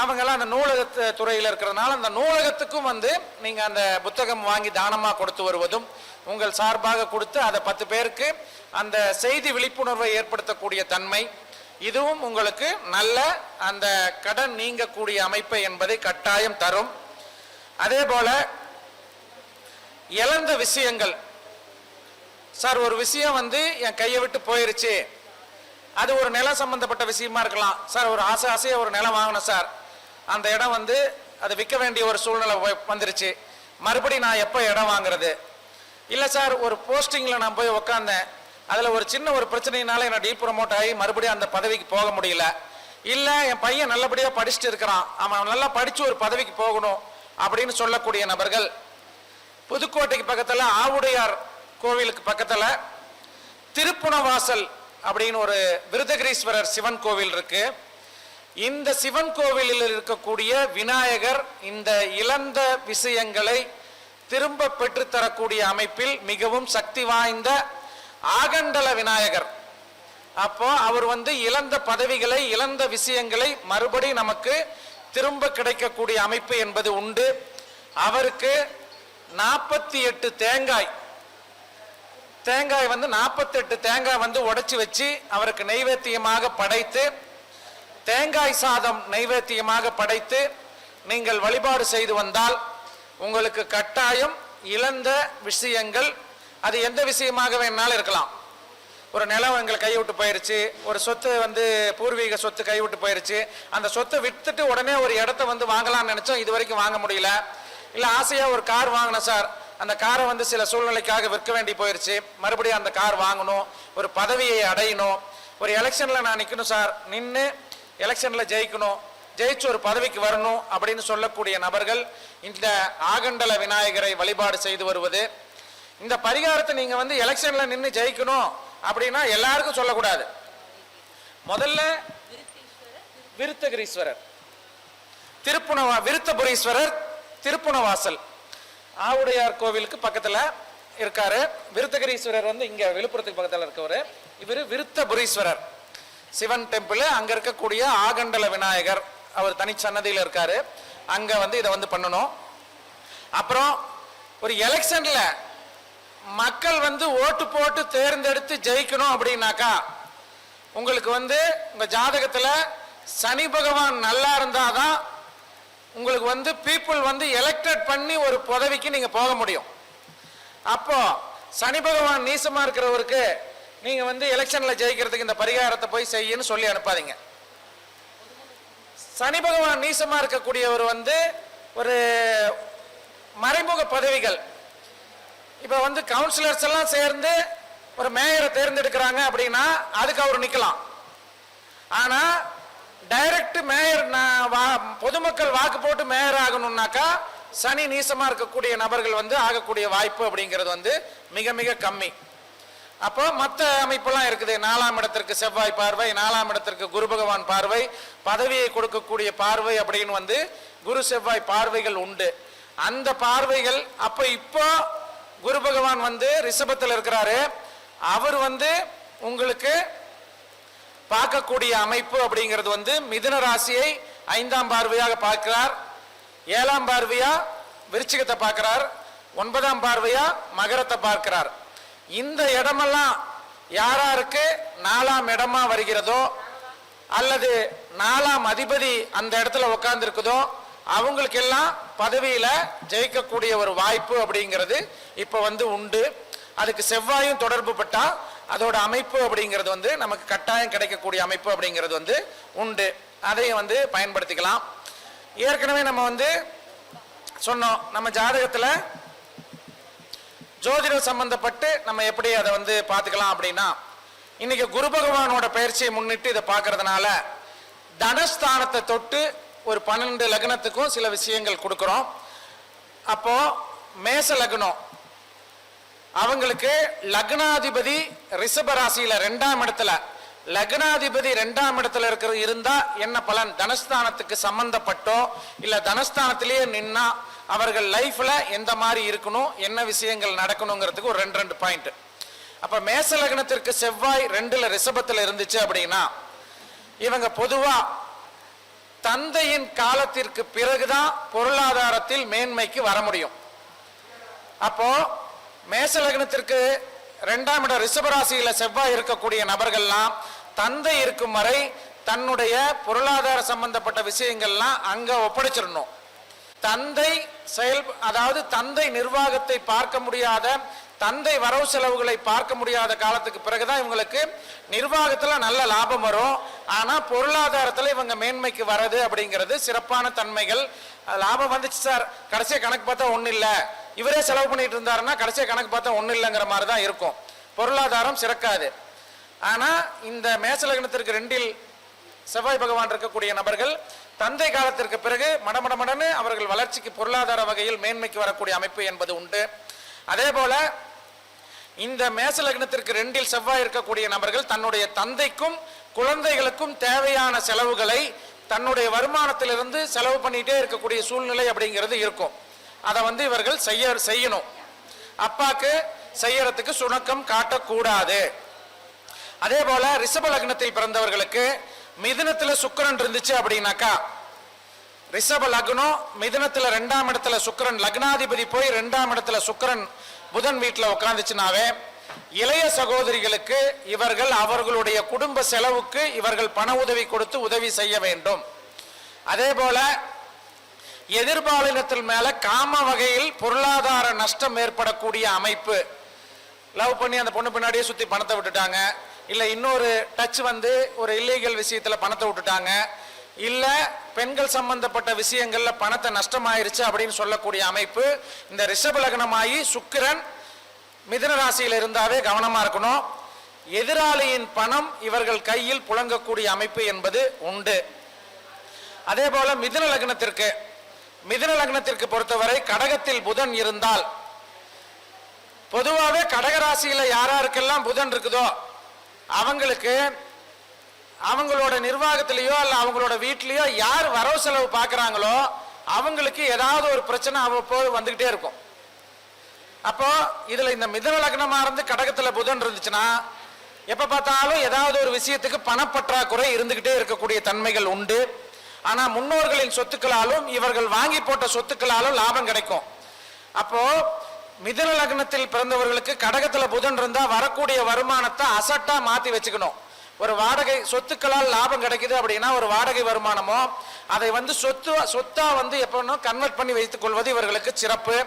அவங்கெல்லாம் அந்த நூலகத்து துறையில் இருக்கிறதுனால அந்த நூலகத்துக்கும் வந்து நீங்க அந்த புத்தகம் வாங்கி தானமா கொடுத்து வருவதும், உங்கள் சார்பாக கொடுத்து அதை 10 பேருக்கு அந்த செய்தி விழிப்புணர்வை ஏற்படுத்தக்கூடிய தன்மை, இதுவும் உங்களுக்கு நல்ல அந்த கடன் நீங்கக்கூடிய அமைப்பை என்பதை கட்டாயம் தரும். அதே போல இழந்த விஷயங்கள், சார் ஒரு விஷயம் வந்து என் கையை விட்டு போயிருச்சு, அது ஒரு நிலம் சம்பந்தப்பட்ட விஷயமா இருக்கலாம். சார் ஒரு ஆசையா ஒரு நிலம் வாங்கினேன் சார், அந்த இடம் வந்து அது விற்க வேண்டிய ஒரு சூழ்நிலை வந்துருச்சு, மறுபடியும் நான் எப்போ இடம் வாங்குறது? இல்லை சார் ஒரு போஸ்டிங்கில் நான் போய் உக்காந்தேன், அதில் ஒரு சின்ன ஒரு பிரச்சனையினால என்ன டீப்ரமோட் ஆகி மறுபடியும் அந்த பதவிக்கு போக முடியல. இல்லை என் பையன் நல்லபடியாக படிச்சுட்டு இருக்கிறான், அவன் நல்லா படித்து ஒரு பதவிக்கு போகணும் அப்படின்னு சொல்லக்கூடிய நபர்கள், புதுக்கோட்டைக்கு பக்கத்தில் ஆவுடையார் கோவிலுக்கு பக்கத்தில் திருப்புணவாசல் அப்படின்னு ஒரு விருதகிரீஸ்வரர் சிவன் கோவில் இருக்கு. இந்த சிவன் கோவிலில் இருக்கக்கூடிய விநாயகர் இந்த இழந்த விஷயங்களை திரும்ப பெற்றுத்தரக்கூடிய அமைப்பில் மிகவும் சக்தி வாய்ந்த ஆகண்டல விநாயகர். அப்போ அவர் வந்து இழந்த பதவிகளை, இழந்த விஷயங்களை மறுபடி நமக்கு திரும்ப கிடைக்கக்கூடிய அமைப்பு என்பது உண்டு. அவருக்கு 48 தேங்காய் வந்து 48 தேங்காய் வந்து உடைச்சு வச்சு அவருக்கு நைவேத்தியமாக படைத்து, தேங்காய் சாதம் நைவேத்தியமாக படைத்து நீங்கள் வழிபாடு செய்து வந்தால் உங்களுக்கு கட்டாயம் இழந்த விஷயங்கள், அது எந்த விஷயமாக வேணாலும் இருக்கலாம். ஒரு நிலம் எங்களை கைவிட்டு போயிருச்சு, ஒரு சொத்து வந்து பூர்வீக சொத்து கைவிட்டு போயிருச்சு, அந்த சொத்தை வித்துட்டு உடனே ஒரு இடத்த வந்து வாங்கலாம்னு நினைச்சோம், இது வரைக்கும் வாங்க முடியல. இல்லை ஆசையா ஒரு கார் வாங்கினேன் சார், அந்த காரை வந்து சில சூழ்நிலைக்காக விற்க வேண்டி போயிருச்சு, மறுபடியும் அந்த கார் வாங்கணும், ஒரு பதவியை அடையணும், ஒரு எலெக்ஷன்ல நான் நிற்கணும் சார், நின்று எலெக்ஷன்ல ஜெயிக்கணும், ஜெயிச்சு ஒரு பதவிக்கு வரணும் அப்படின்னு சொல்லக்கூடிய நபர்கள் இந்த ஆகண்டல விநாயகரை வழிபாடு செய்து வருவது. இந்த பரிகாரத்தை நீங்க வந்து எலெக்ஷன்ல நின்று ஜெயிக்கணும் அப்படின்னா எல்லாருக்கும் சொல்லக்கூடாது. முதல்ல விருத்தகிரீஸ்வரர், விருத்தபுரீஸ்வரர் திருப்புணவாசல் ஆவுடையார் கோவிலுக்கு பக்கத்துல இருக்காரு. விருத்தகிரீஸ்வரர் வந்து இங்க விழுப்புரத்துக்கு பக்கத்துல இருக்கவர். இவர் விருத்தபுரீஸ்வரர் சிவன் டெம்பிள், அங்க இருக்கக்கூடிய ஆகண்டல விநாயகர் அவர் தனி சன்னதியில் இருக்காரு. அங்க வந்து இதை வந்து பண்ணணும். அப்புறம் ஒரு எலெக்ஷன்ல மக்கள் வந்து ஓட்டு போட்டு தேர்ந்தெடுத்து ஜெயிக்கணும் அப்படின்னாக்கா, உங்களுக்கு வந்து உங்க ஜாதகத்துல சனி பகவான் நல்லா இருந்தாதான் உங்களுக்கு வந்து பீப்புள் வந்து எலெக்டட் பண்ணி ஒரு பதவிக்கு நீங்க போக முடியும். அப்போ சனி பகவான் நீசமா இருக்கிறவருக்கு நீங்க வந்து எலெக்ஷன்ல ஜெயிக்கிறதுக்கு இந்த பரிகாரத்தை போய் செய்யன்னு சொல்லி அனுப்பாதீங்க. சனி பகவான் நீசமா இருக்கக்கூடியவர் வந்து ஒரு மறைமுக பதவிகள், இப்ப வந்து கவுன்சிலர்ஸ் எல்லாம் சேர்ந்து ஒரு மேயரை தேர்ந்தெடுக்கிறாங்க அப்படின்னா அதுக்கு அவர் நிக்கலாம். ஆனா டைரக்ட் மேயர் பொதுமக்கள் வாக்கு போட்டு மேயர் ஆகணும்னாக்கா சனி நீசமா இருக்கக்கூடிய நபர்கள் வந்து ஆகக்கூடிய வாய்ப்பு அப்படிங்கிறது வந்து மிக மிக கம்மி. அப்போ மற்ற அமைப்பெல்லாம் இருக்குது. 4ஆம் இடத்திற்கு செவ்வாய் பார்வை, 4ஆம் இடத்திற்கு குரு பகவான் பார்வை, பதவியை கொடுக்கக்கூடிய பார்வை அப்படின்னு வந்து குரு செவ்வாய் பார்வைகள் உண்டு. அந்த பார்வைகள் அப்ப இப்போ குரு பகவான் வந்து ரிஷபத்தில் இருக்கிறாரு, அவர் வந்து உங்களுக்கு பார்க்கக்கூடிய அமைப்பு அப்படிங்கிறது வந்து மிதுன ராசியை 5ஆம் பார்வையாக பார்க்கிறார், 7ஆம் பார்வையா விருச்சிகத்தை பார்க்கிறார், 9ஆம் பார்வையா மகரத்தை பார்க்கிறார். இந்த இடமெல்லாம் யாராருக்கு 4ஆம் இடமா வருகிறதோ அல்லது 4ஆம் அதிபதி அந்த இடத்துல உட்கார்ந்து இருக்குதோ அவங்களுக்கு எல்லாம் பதவியில ஜெயிக்கக்கூடிய ஒரு வாய்ப்பு அப்படிங்கிறது இப்ப வந்து உண்டு. அதுக்கு செவ்வாயும் தொடர்பு பட்டா அதோட அமைப்பு அப்படிங்கிறது வந்து நமக்கு கட்டாயம் கிடைக்கக்கூடிய அமைப்பு அப்படிங்கிறது வந்து உண்டு. அதையும் வந்து பயன்படுத்திக்கலாம். ஏற்கனவே நம்ம வந்து சொன்னோம், நம்ம ஜாதகத்துல ஜோதிடம் சம்பந்தப்பட்டு நம்ம எப்படி அதை வந்து பார்த்துக்கலாம் அப்படின்னா, இன்னைக்கு குரு பகவானோட பயிற்சியை முன்னிட்டு இதை பார்க்கறதுனால தனஸ்தானத்தை தொட்டு ஒரு 12 லக்னத்துக்கும் சில விஷயங்கள் கொடுக்கிறோம். அப்போ மேச லக்னம் அவங்களுக்கு லக்னாதிபதி ரிஷப ராசியில 2ஆம் இடத்துல லக்னாதிபதி 2ஆம் இடத்துல இருந்தா என்ன பலன்? தனஸ்தானத்துக்கு சம்பந்தப்பட்டோ இல்ல தனஸ்தானத்திலேயே நின்னா அவர்கள் லைஃப்ல எந்த மாதிரி இருக்கணும், என்ன விஷயங்கள் நடக்கணுங்கிறதுக்கு ஒரு 2 பாயிண்ட். அப்ப மேச லக்னத்திற்கு செவ்வாய் 2ல ரிஷபத்துல இருந்துச்சு அப்படின்னா இவங்க பொதுவா தந்தையின் காலத்திற்கு பிறகுதான் பொருளாதாரத்தில் மேன்மைக்கு வர முடியும். அப்போ மேச லக்னத்திற்கு 2ஆம் இடம் ரிஷபராசியில செவ்வாய் இருக்கக்கூடிய நபர்கள்லாம் தந்தை இருக்கும் வரை தன்னுடைய பொருளாதார சம்பந்தப்பட்ட விஷயங்கள்லாம் அங்க ஒப்படைச்சிடணும். தந்தை அதாவது தந்தை நிர்வாகத்தை பார்க்க முடியாத, தந்தை வரவு செலவுகளை பார்க்க முடியாத காலத்துக்கு பிறகுதான் இவங்களுக்கு நிர்வாகத்துல நல்ல லாபம் வரும். ஆனா பொருளாதாரத்துல இவங்க மேன்மைக்கு வர்றது அப்படிங்கிறது சிறப்பான தன்மைகள். லாபம் வந்துச்சு சார், கடைசியா கணக்கு பார்த்தா ஒண்ணு இல்ல, இவரே செலவு பண்ணிட்டு இருந்தாருன்னா கடைசியா கணக்கு பார்த்தா ஒண்ணு இல்லைங்கிற மாதிரி தான் இருக்கும், பொருளாதாரம் சிறக்காது. ஆனா இந்த மேச லக்னத்திற்கு 2இல் செவ்வாய் பகவான் இருக்கக்கூடிய நபர்கள் தந்தை காலத்திற்கு பிறகு மடமடமடன்னு அவர்கள் வளர்ச்சிக்கு பொருளாதார வகையில் மேன்மைக்கு வரக்கூடிய அமைப்பு என்பது உண்டு. அதே போல இந்த மேச லக்னத்திற்கு 2இல் செவ்வாய் இருக்கக்கூடிய நபர்கள் தன்னுடைய தந்தைக்கும் குழந்தைகளுக்கும் தேவையான செலவுகளை தன்னுடைய வருமானத்திலிருந்து செலவு பண்ணிட்டே இருக்கக்கூடிய சூழ்நிலை அப்படிங்கிறது இருக்கும். அதை இவர்கள் செய்யணும். அப்பாக்கு செய்யறதுக்கு சுணக்கம் காட்டக்கூடாது. அதே போல ரிஷப லக்னத்தில் பிறந்தவர்களுக்கு மிதுனத்துல சுக்கிரன் இருந்துச்சு அப்படின்னாக்கா, ரிஷப லக்னம் மிதுனத்துல 2ஆம் இடத்துல சுக்கிரன், லக்னாதிபதி போய் 2ஆம் இடத்துல சுக்கிரன் புதன் வீட்டுல உட்கார்ந்துச்சுனாவே இளைய சகோதரிகளுக்கு இவர்கள் அவர்களுடைய குடும்ப செலவுக்கு இவர்கள் பண உதவி கொடுத்து உதவி செய்ய வேண்டும். அதே போல எதிர்பாலினத்தில் மேல காம வகையில் பொருளாதார நஷ்டம் ஏற்படக்கூடிய அமைப்பு. லவ் பண்ணி அந்த பொண்ணு பின்னாடியே சுத்தி பணத்தை விட்டுட்டாங்க, இல்ல இன்னொரு டச் ஒரு இல்லீகல் விஷயத்துல பணத்தை விட்டுட்டாங்க, இல்ல பெண்கள் சம்பந்தப்பட்ட விஷயங்கள்ல பணத்தை நஷ்டமாயிருச்சு அப்படின்னு சொல்லக்கூடிய அமைப்பு இந்த ரிஷப லக்னமாகி சுக்கிரன் மிதுன ராசியில் இருந்தாவே கவனமா இருக்கணும். எதிராளியின் பணம் இவர்கள் கையில் புழங்கக்கூடிய அமைப்பு என்பது உண்டு. அதே போல மிதுன லக்னத்திற்கு பொறுத்தவரை கடகத்தில் புதன் இருந்தால், பொதுவாகவே கடகராசியில யாராருக்கெல்லாம் புதன் இருக்குதோ அவங்களுக்கு அவங்களோட நிர்வாகத்திலேயோ அல்ல அவங்களோட வீட்லயோ யார் வரவு செலவு பார்க்கறாங்களோ அவங்களுக்கு ஏதாவது ஒரு பிரச்சனை அவ்வப்போது வந்துகிட்டே இருக்கும். அப்போ இதுல இந்த மிதுன லக்னமா இருந்து கடகத்துல புதன் இருந்துச்சுன்னா எப்ப பார்த்தாலும் ஏதாவது ஒரு விஷயத்துக்கு பணப்பற்றாக்குறை இருந்துகிட்டே இருக்கக்கூடிய தன்மைகள் உண்டு. ஆனா முன்னோர்களின் சொத்துக்களாலும் இவர்கள் வாங்கி போட்ட சொத்துக்களாலும் லாபம் கிடைக்கும். அப்போ மிதுன லக்னத்தில் பிறந்தவர்களுக்கு கடகத்துல புதன் இருந்தா வரக்கூடிய வருமானத்தை அசட்டா மாத்தி வச்சுக்கணும். ஒரு வாடகை சொத்துக்களால் லாபம் கிடைக்குது அப்படின்னா ஒரு வாடகை வருமானமோ அதை சொத்தா எப்போ கன்வெர்ட் பண்ணி வைத்துக் கொள்வது இவர்களுக்கு சிறப்பு.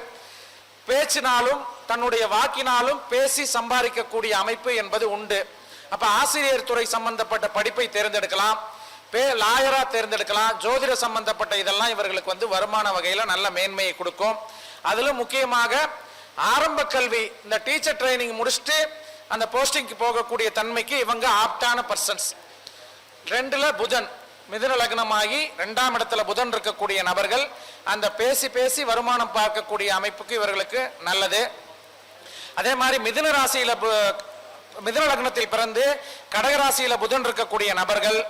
பேச்சினாலும் தன்னுடைய வாக்கினாலும் பேசி சம்பாதிக்கக்கூடிய அமைப்பு என்பது உண்டு. அப்ப ஆசிரியர் துறை சம்பந்தப்பட்ட படிப்பை தேர்ந்தெடுக்கலாம், லாயரா தேர்ந்தெடுக்கலாம், ஜோதிட சம்பந்தப்பட்ட இதெல்லாம் இவர்களுக்கு வருமான வகையில நல்ல மேன்மையை கொடுக்கும். அதுல முக்கியமாக ஆரம்ப கல்வி இந்த டீச்சர் ட்ரைனிங் முடிச்சுட்டு அந்த போஸ்டிங்க்கு போகக்கூடிய தன்மைக்கு இவங்க ஆப்டான பர்சன்ஸ். 2ல புதன் மிதுன லக்னமாகி 2ஆம் இடத்துல புதன் இருக்கக்கூடிய நபர்கள் அந்த பேசி பேசி வருமானம் பார்க்கக்கூடிய அமைப்புக்கு இவர்களுக்கு நல்லது. அதே மாதிரி மிதுன லக்னத்தில் பிறந்து கடகராசியில புதன் இருக்கக்கூடிய நபர்கள்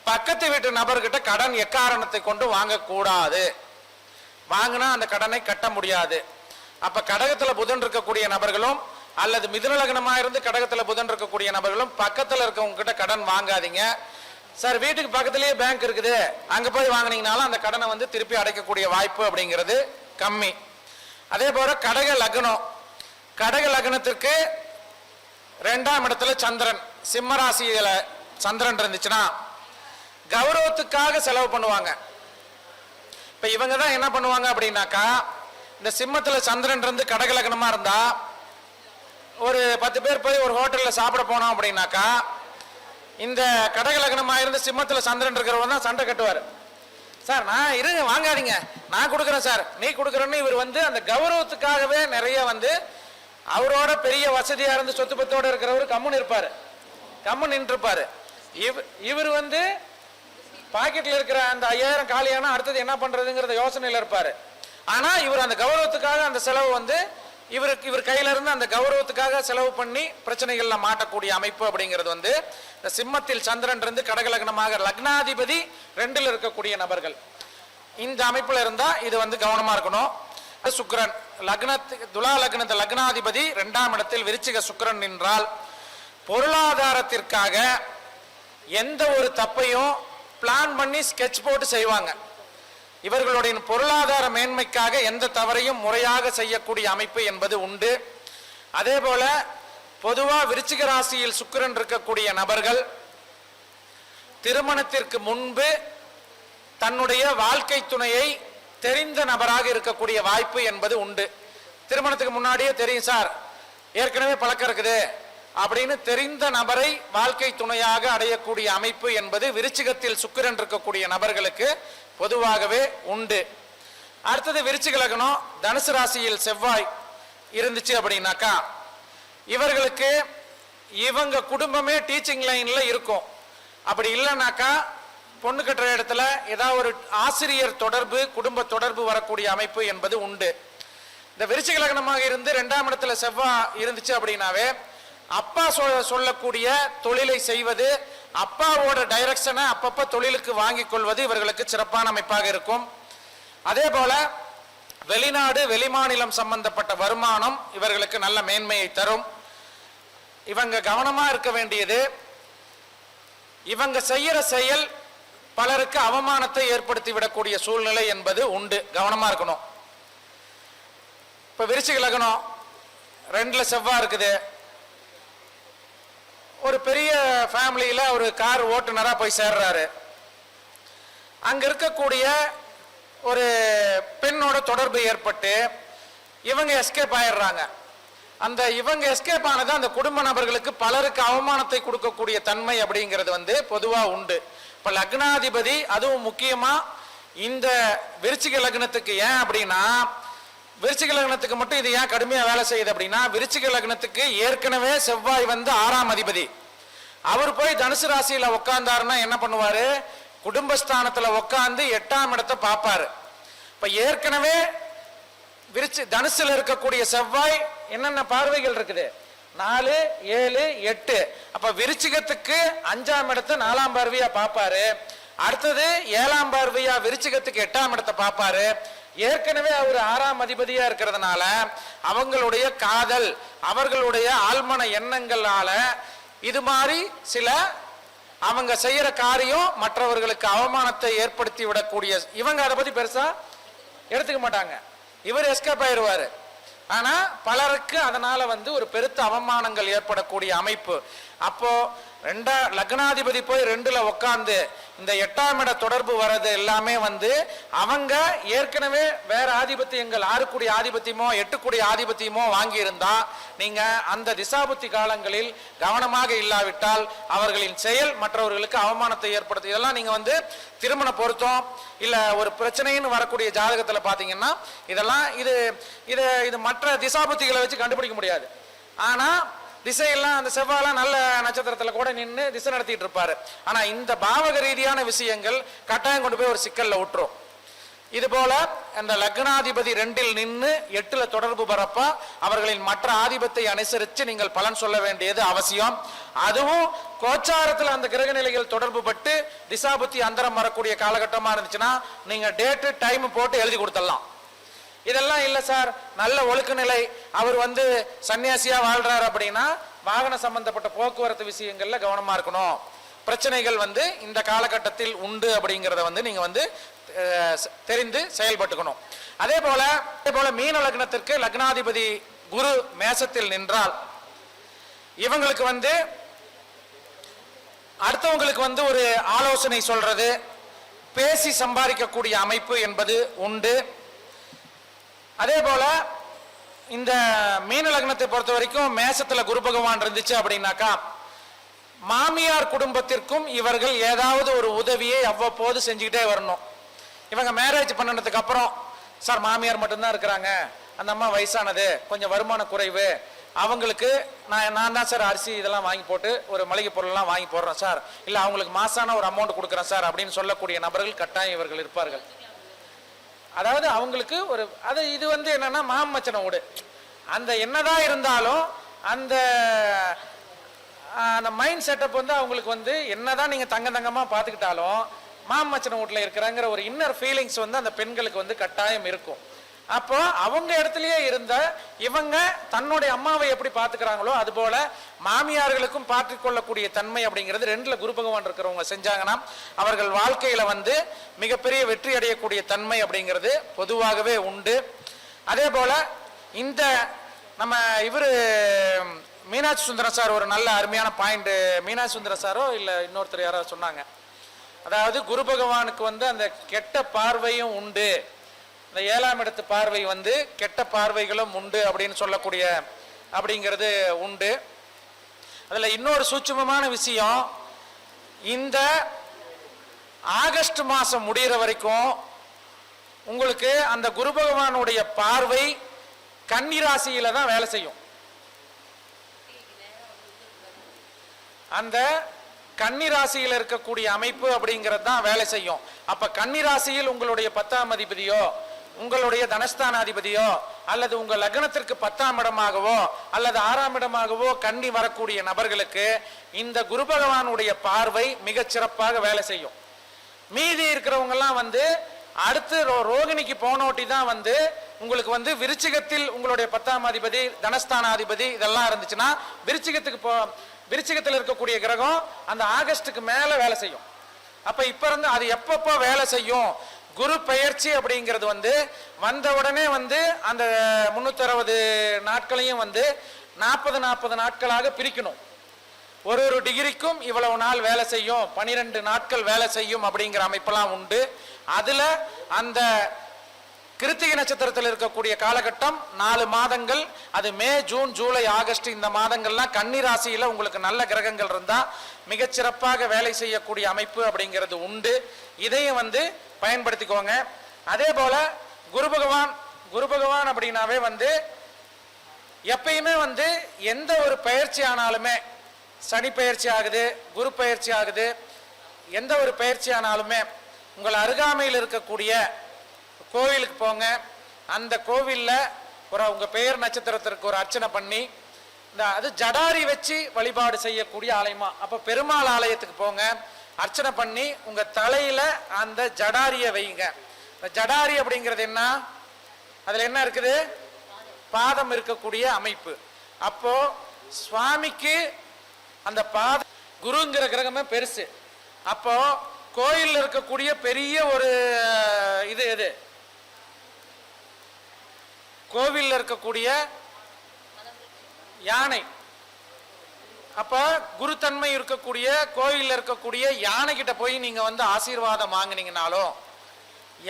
பக்கத்து வீட்டு நபர்கிட்ட கடன் எக்காரணத்தை கொண்டு வாங்கக்கூடாது, வாங்கினா அந்த கடனை கட்ட முடியாது. அப்ப கடகத்துல புதன் இருக்கக்கூடிய நபர்களும் அல்லது மிதுன லக்னமா இருந்து கடகத்துல புதன் இருக்கக்கூடிய நபர்களும் பக்கத்துல இருக்கவங்க கிட்ட கடன் வாங்காதீங்க. சார் வீட்டுக்கு பக்கத்திலேயே பேங்க் இருக்குது, அங்க போய் வாங்கினீங்கனாலும் அந்த கடனை திருப்பி அடைக்கக்கூடிய வாய்ப்பு அப்படிங்கிறது கம்மி. அதே போல கடக லக்னத்திற்கு 2ஆம் இடத்துல சந்திரன், சிம்ம ராசியில சந்திரன் இருந்துச்சுன்னா கௌரவத்துக்காக செலவு பண்ணுவாங்க. இப்ப இவங்க தான் என்ன பண்ணுவாங்க அப்படின்னாக்கா, இந்த சிம்மத்துல சந்திரன் இருந்து கடக லக்னமா இருந்தா ஒரு 10 பேர் போய் ஒரு ஹோட்டல்ல சாப்பிட போனோம் அப்படின்னாக்கா இந்த கடக லக்னமா இருந்து சிம்மத்துல சந்திரன் இருக்கிறவங்க தான் சண்டை கட்டுவார். சார் நான் இருங்க வாங்காதீங்க, நான் கொடுக்குறேன் சார், நீ கொடுக்குறேன்னு இவர் அந்த கௌரவத்துக்காகவே நிறைய அவரோட பெரிய வசதியா இருந்து சொத்து பத்தோட இருக்கிறவர் கம்முன்னு இருப்பாரு, கம்முன்னு நின்று இருப்பாரு. இவர் பாக்கெட்ல இருக்கிற அந்த 5000 காலியானா அடுத்தது என்ன பண்றதுங்கிறத யோசனையில இருப்பாரு. ஆனா இவர் அந்த கௌரவத்துக்காக அந்த செலவு இவர் கையில இருந்து அந்த கௌரவத்துக்காக செலவு பண்ணி பிரச்சனைகள்ல மாட்டக்கூடிய அமைப்பு அப்படிங்கிறது வந்து இந்த சிம்மத்தில் சந்திரன் இருந்து கடகலக்னமாக லக்னாதிபதி 2ல் இருக்கக்கூடிய நபர்கள் இந்த அமைப்புல இருந்தா இது வந்து கவனமா இருக்கணும். சுக்கிரன் துலா லக்னத்து லக்னாதிபதி 2ஆம் இடத்தில் விருச்சிக சுக்கிரன் நின்றால் பொருளாதாரத்திற்காக எந்த ஒரு தப்பையும் பிளான் பண்ணி ஸ்கெட்ச் போட்டு செய்வாங்க. இவர்களுடைய பொருளாதார மேன்மைக்காக எந்த தவறையும் முறையாக செய்யக்கூடிய அமைப்பு என்பது உண்டு. அதே போல பொதுவா விருச்சிக ராசியில் சுக்கிரன் இருக்கக்கூடிய நபர்கள் திருமணத்திற்கு முன்பு தன்னுடைய வாழ்க்கை துணையை தெரிந்த நபராக இருக்கக்கூடிய வாய்ப்பு என்பது உண்டு. திருமணத்துக்கு முன்னாடியே தெரியும் சார், ஏற்கனவே பழக்கம் இருக்குது அப்படின்னு தெரிந்த நபரை வாழ்க்கை துணையாக அடையக்கூடிய அமைப்பு என்பது விருச்சிகத்தில் சுக்கிரன் இருக்கக்கூடிய நபர்களுக்கு பொதுவாகவே உண்டு. அடுத்தது விருச்சிக லக்னம் தனுசு ராசியில் செவ்வாய் இருந்துச்சு அப்படின்னாக்கா இவர்களுக்கு இவங்க குடும்பமே டீச்சிங் லைன்ல இருக்கும். அப்படி இல்லைனாக்கா பொண்ணு கட்டுற இடத்துல ஏதாவது ஒரு ஆசிரியர் தொடர்பு குடும்ப தொடர்பு வரக்கூடிய அமைப்பு என்பது உண்டு. இந்த விருச்சிக லக்னமாக இருந்து 2ஆம் இடத்துல செவ்வாய் இருந்துச்சு அப்படின்னாவே அப்பா சொல்லக்கூடிய தொழிலை செய்வது, அப்பாவோட டைரக்ஷனை அப்பப்ப தொழிலுக்கு வாங்கிக் கொள்வது இவர்களுக்கு சிறப்பான அமைப்பாக இருக்கும். அதே போல வெளிநாடு வெளிமாநிலம் சம்பந்தப்பட்ட வருமானம் இவர்களுக்கு நல்ல மேன்மையை தரும். இவங்க கவனமா இருக்க வேண்டியது, இவங்க செய்யற செயல் பலருக்கு அவமானத்தை ஏற்படுத்தி விடக்கூடிய சூழ்நிலை என்பது உண்டு. கவனமா இருக்கணும். இப்ப விருச்சிக லக்னம் 2ல செவ்வாய் இருக்குது. ஒரு பெரிய ஃபேமிலியில ஒரு கார் ஓட்டுநரா போய் சேர்றாரு. அங்க இருக்கக்கூடிய ஒரு பெண்ணோட தொடர்பு ஏற்பட்டு இவங்க எஸ்கேப் ஆயிடுறாங்க. அந்த இவங்க எஸ்கேப் ஆனது அந்த குடும்ப நபர்களுக்கு பலருக்கு அவமானத்தை கொடுக்கக்கூடிய தன்மை அப்படிங்கிறது வந்து பொதுவா உண்டு. இப்ப லக்னாதிபதி அதுவும் முக்கியமா இந்த விருச்சிக லக்னத்துக்கு ஏன் அப்படின்னா, விருச்சிக லக்னத்துக்கு மட்டும் இது ஏன் கடுமையா வேலை செய்யுது அப்படின்னா, விருச்சிக லக்னத்துக்கு ஏற்கனவே செவ்வாய் வந்து 6ஆம் அதிபதி. அவர் போய் தனுசு ராசியில உட்கார்ந்தாருன்னா என்ன பண்ணுவாரு, குடும்பஸ்தானத்துல உட்கார்ந்து 8ஆம் இடத்தை பார்ப்பாரு. இப்ப ஏற்கனவே தனுசுல இருக்கக்கூடிய செவ்வாய் என்னென்ன பார்வைகள் இருக்குது, 4, 7, 8. அப்ப விருச்சிகத்துக்கு 5ஆம் இடத்தை 4ஆம் பார்வையா பார்ப்பாரு. அடுத்தது 7ஆம் பார்வையா விருச்சிகத்துக்கு 8ஆம் இடத்தை பார்ப்பாரு. ஏற்கனவே அவர் 6ஆம் அதிபதியா இருக்கிறதுனால அவங்களுடைய காதல், அவர்களுடைய ஆழ்மன எண்ணங்களால இது மாதிரி சில அவங்க செய்யற காரியம் மற்றவர்களுக்கு அவமானத்தை ஏற்படுத்தி விடக்கூடிய, இவங்க அதை பத்தி பெருசா எடுத்துக்க மாட்டாங்க, இவர் எஸ்கேப் ஆயிடுவாரு. ஆனா பலருக்கு அதனால வந்து ஒரு பெருத்த அவமானங்கள் ஏற்படக்கூடிய அமைப்பு. அப்போ லக்னாதிபதி போய் 2ல உட்கார்ந்து இந்த 8ஆம் இட தொடர்பு வர்றது எல்லாமே வந்து அவங்க ஏற்கனவே வேற ஆதிபத்தியங்கள் 6 கோடி ஆதிபத்தியமோ 8 கோடி ஆதிபத்தியமோ வாங்கி இருந்தா நீங்க அந்த திசாபுத்தி காலங்களில் கவனமாக இல்லாவிட்டால் அவர்களின் செயல் மற்றவர்களுக்கு அவமானத்தை ஏற்படுத்தும். இதெல்லாம் நீங்க வந்து திருமண பொருத்தம் இல்ல ஒரு பிரச்சனைன்னு வரக்கூடிய ஜாதகத்துல பாத்தீங்கன்னா இதெல்லாம் இது மற்ற திசாபுத்திகளை வச்சு கண்டுபிடிக்க முடியாது. ஆனா திசையெல்லாம் அந்த செவ்வாயெல்லாம் நல்ல நட்சத்திரத்துல கூட நின்று திசை நடத்திட்டு இருப்பாரு. ஆனா இந்த பாவக ரீதியான விஷயங்கள் கட்டாயம் கொண்டு போய் ஒரு சிக்கல்ல விட்டுரும். இது போல அந்த லக்னாதிபதி 2ல் நின்று 8ல தொடர்பு பரப்ப அவர்களின் மற்ற ஆதிபத்தை அனுசரித்து நீங்கள் பலன் சொல்ல வேண்டியது அவசியம். அதுவும் கோச்சாரத்தில் அந்த கிரக நிலைகள் தொடர்பு பட்டு திசாபுத்தி அந்தரம் வரக்கூடிய காலகட்டமா இருந்துச்சுன்னா நீங்க டேட்டு டைம் போட்டு எழுதி கொடுத்துடலாம். இதெல்லாம் இல்ல சார், நல்ல ஒழுக்க நிலை, அவர் வந்து சன்னியாசியா வாழ்றாரு அப்படின்னா வாகன சம்பந்தப்பட்ட போக்குவரத்து விஷயங்கள்ல கவனமா இருக்கணும். பிரச்சனைகள் வந்து இந்த காலகட்டத்தில் உண்டு அப்படிங்கிறத வந்து நீங்க வந்து தெரிந்து செயல்பட்டுக்கணும். அதே போல மீன லக்னத்திற்கு லக்னாதிபதி குரு மேசத்தில் நின்றால் இவங்களுக்கு வந்து அடுத்தவங்களுக்கு வந்து ஒரு ஆலோசனை சொல்றது, பேசி சம்பாதிக்கக்கூடிய அமைப்பு என்பது உண்டு. அதே போல இந்த மீன லக்னத்தை பொறுத்த வரைக்கும் மேசத்துல குரு பகவான் இருந்துச்சு அப்படின்னாக்கா மாமியார் குடும்பத்திற்கும் இவர்கள் ஏதாவது ஒரு உதவியை அவ்வப்போது செஞ்சுக்கிட்டே வரணும். இவங்க மேரேஜ் பண்ணதுக்கு அப்புறம் சார் மாமியார் மட்டும்தான் இருக்கிறாங்க, அந்த அம்மா வயசானது, கொஞ்சம் வருமான குறைவு, அவங்களுக்கு நான் தான் சார் அரிசி இதெல்லாம் வாங்கி போட்டு ஒரு மளிகை பொருள்லாம் வாங்கி போடுறேன் சார், இல்லை அவங்களுக்கு மாசான ஒரு அமௌண்ட் கொடுக்குறேன் சார் அப்படின்னு சொல்லக்கூடிய நபர்கள் கட்டாயம் இவர்கள் இருப்பார்கள். அதாவது அவங்களுக்கு ஒரு இது வந்து என்னன்னா மாமச்சன வீடு, அந்த என்னதான் இருந்தாலும் அந்த அந்த மைண்ட் செட்டப் வந்து அவங்களுக்கு வந்து என்னதான் நீங்க தங்கமா பார்த்துக்கிட்டாலும் மாமச்சன வீட்டில் இருக்கிறாங்கிற ஒரு இன்னர் ஃபீலிங்ஸ் வந்து அந்த பெண்களுக்கு வந்து கட்டாயம் இருக்கும். அப்போ அவங்க இடத்துலயே இருந்த இவங்க தன்னுடைய அம்மாவை எப்படி பார்த்துக்கிறாங்களோ அது போல மாமியார்களுக்கும் பார்த்துக்கொள்ளக்கூடிய தன்மை அப்படிங்கிறது ரெண்டுல குரு பகவான் இருக்கிறவங்க செஞ்சாங்கன்னா அவர்கள் வாழ்க்கையில வந்து மிகப்பெரிய வெற்றி அடையக்கூடிய தன்மை அப்படிங்கிறது பொதுவாகவே உண்டு. அதே போல இந்த நம்ம இவரு மீனாட்சி சுந்தரம் சார் ஒரு நல்ல அருமையான பாயிண்ட், மீனாட்சி சுந்தரம் சாரோ இல்லை இன்னொருத்தர் யாரோ சொன்னாங்க, அதாவது குரு பகவானுக்கு வந்து அந்த கெட்ட பார்வையும் உண்டு, இந்த 7ஆம் இடத்து பார்வை வந்து கெட்ட பார்வைகளும் உண்டு அப்படின்னு சொல்லக்கூடிய அப்படிங்கிறது உண்டு. அதில் இன்னொரு சூட்சுமமான விஷயம், இந்த ஆகஸ்ட் மாதம் முடிகிற வரைக்கும் உங்களுக்கு அந்த குரு பகவானுடைய பார்வை கன்னி ராசியில தான் வேலை செய்யும். அந்த கன்னி ராசியில் இருக்கக்கூடிய அமைப்பு அப்படிங்கிறது தான் வேலை செய்யும். அப்ப கன்னி ராசியில் உங்களுடைய 10ஆம் அதிபதியோ உங்களுடைய தனஸ்தானாதிபதியோ அல்லது உங்க லக்னத்திற்கு 10ஆம் இடமாகவோ அல்லது 6ஆம் இடமாகவோ கன்னி வரக்கூடிய நபர்களுக்கு இந்த குரு பகவானுடைய பார்வை மிகச் சிறப்பாக வேலை செய்யும். மீதி இருக்கிறவங்க எல்லாம் வந்து அடுத்து ரோகிணிக்கு போனோட்டி தான் வந்து உங்களுக்கு வந்து விருச்சிகத்தில் உங்களுடைய 10ஆம் அதிபதி தனஸ்தானாதிபதி இதெல்லாம் இருந்துச்சுன்னா விருச்சிகத்தில் இருக்கக்கூடிய கிரகம் அந்த ஆகஸ்டுக்கு மேல வேலை செய்யும். அப்ப இப்ப இருந்து அது எப்பப்போ வேலை செய்யும், குரு பெயர்ச்சி அப்படிங்கிறது வந்து வந்த உடனே வந்து அந்த 360 நாட்களையும் வந்து 40 நாட்களாக பிரிக்கணும். ஒரு டிகிரிக்கும் இவ்வளவு நாள் வேலை செய்யும், 12 நாட்கள் வேலை செய்யும் அப்படிங்கிற அமைப்பெல்லாம் உண்டு. அதுல அந்த கிருத்திகை நட்சத்திரத்தில் இருக்கக்கூடிய காலகட்டம் 4 மாதங்கள், அது மே ஜூன் ஜூலை ஆகஸ்ட் இந்த மாதங்கள்லாம் கன்னி ராசியில உங்களுக்கு நல்ல கிரகங்கள் இருந்தா மிகச்சிறப்பாக வேலை செய்யக்கூடிய அமைப்பு அப்படிங்கிறது உண்டு. இதையும் வந்து பயன்படுத்திக்கோங்க. அதே போல குரு பகவான் அப்படின்னாவே வந்து எப்பயுமே வந்து எந்த ஒரு பயிற்சி ஆனாலுமே, சனி பயிற்சி ஆகுது, குரு பயிற்சி ஆகுது, எந்த ஒரு பயிற்சி ஆனாலுமே உங்கள் அருகாமையில் இருக்கக்கூடிய கோவிலுக்கு போங்க. அந்த கோவில்ல உங்க பெயர் நட்சத்திரத்திற்கு ஒரு அர்ச்சனை பண்ணி அது ஜடாரி வச்சு வழிபாடு செய்யக்கூடிய ஆலயமா, அப்ப பெருமாள் ஆலயத்துக்கு போங்க, அர்ச்சனை பண்ணி உங்க தலையில அந்த ஜடாரிய வைங்க. ஜடாரி அப்படிங்கிறது என்ன, அதுல என்ன இருக்குது, பாதம் இருக்கக்கூடிய அமைப்பு. அப்போ சுவாமிக்கு அந்த பாத குருங்கிற கிரகமே பெருசு. அப்போ கோயில் இருக்கக்கூடிய பெரிய ஒரு இது எது, கோவில்ல இருக்கக்கூடிய யானை. அப்ப குருத்தன்மை இருக்கக்கூடிய கோயில்ல இருக்கக்கூடிய யானை கிட்ட போய் நீங்க வந்து ஆசீர்வாதம் வாங்கினீங்கனாலும்,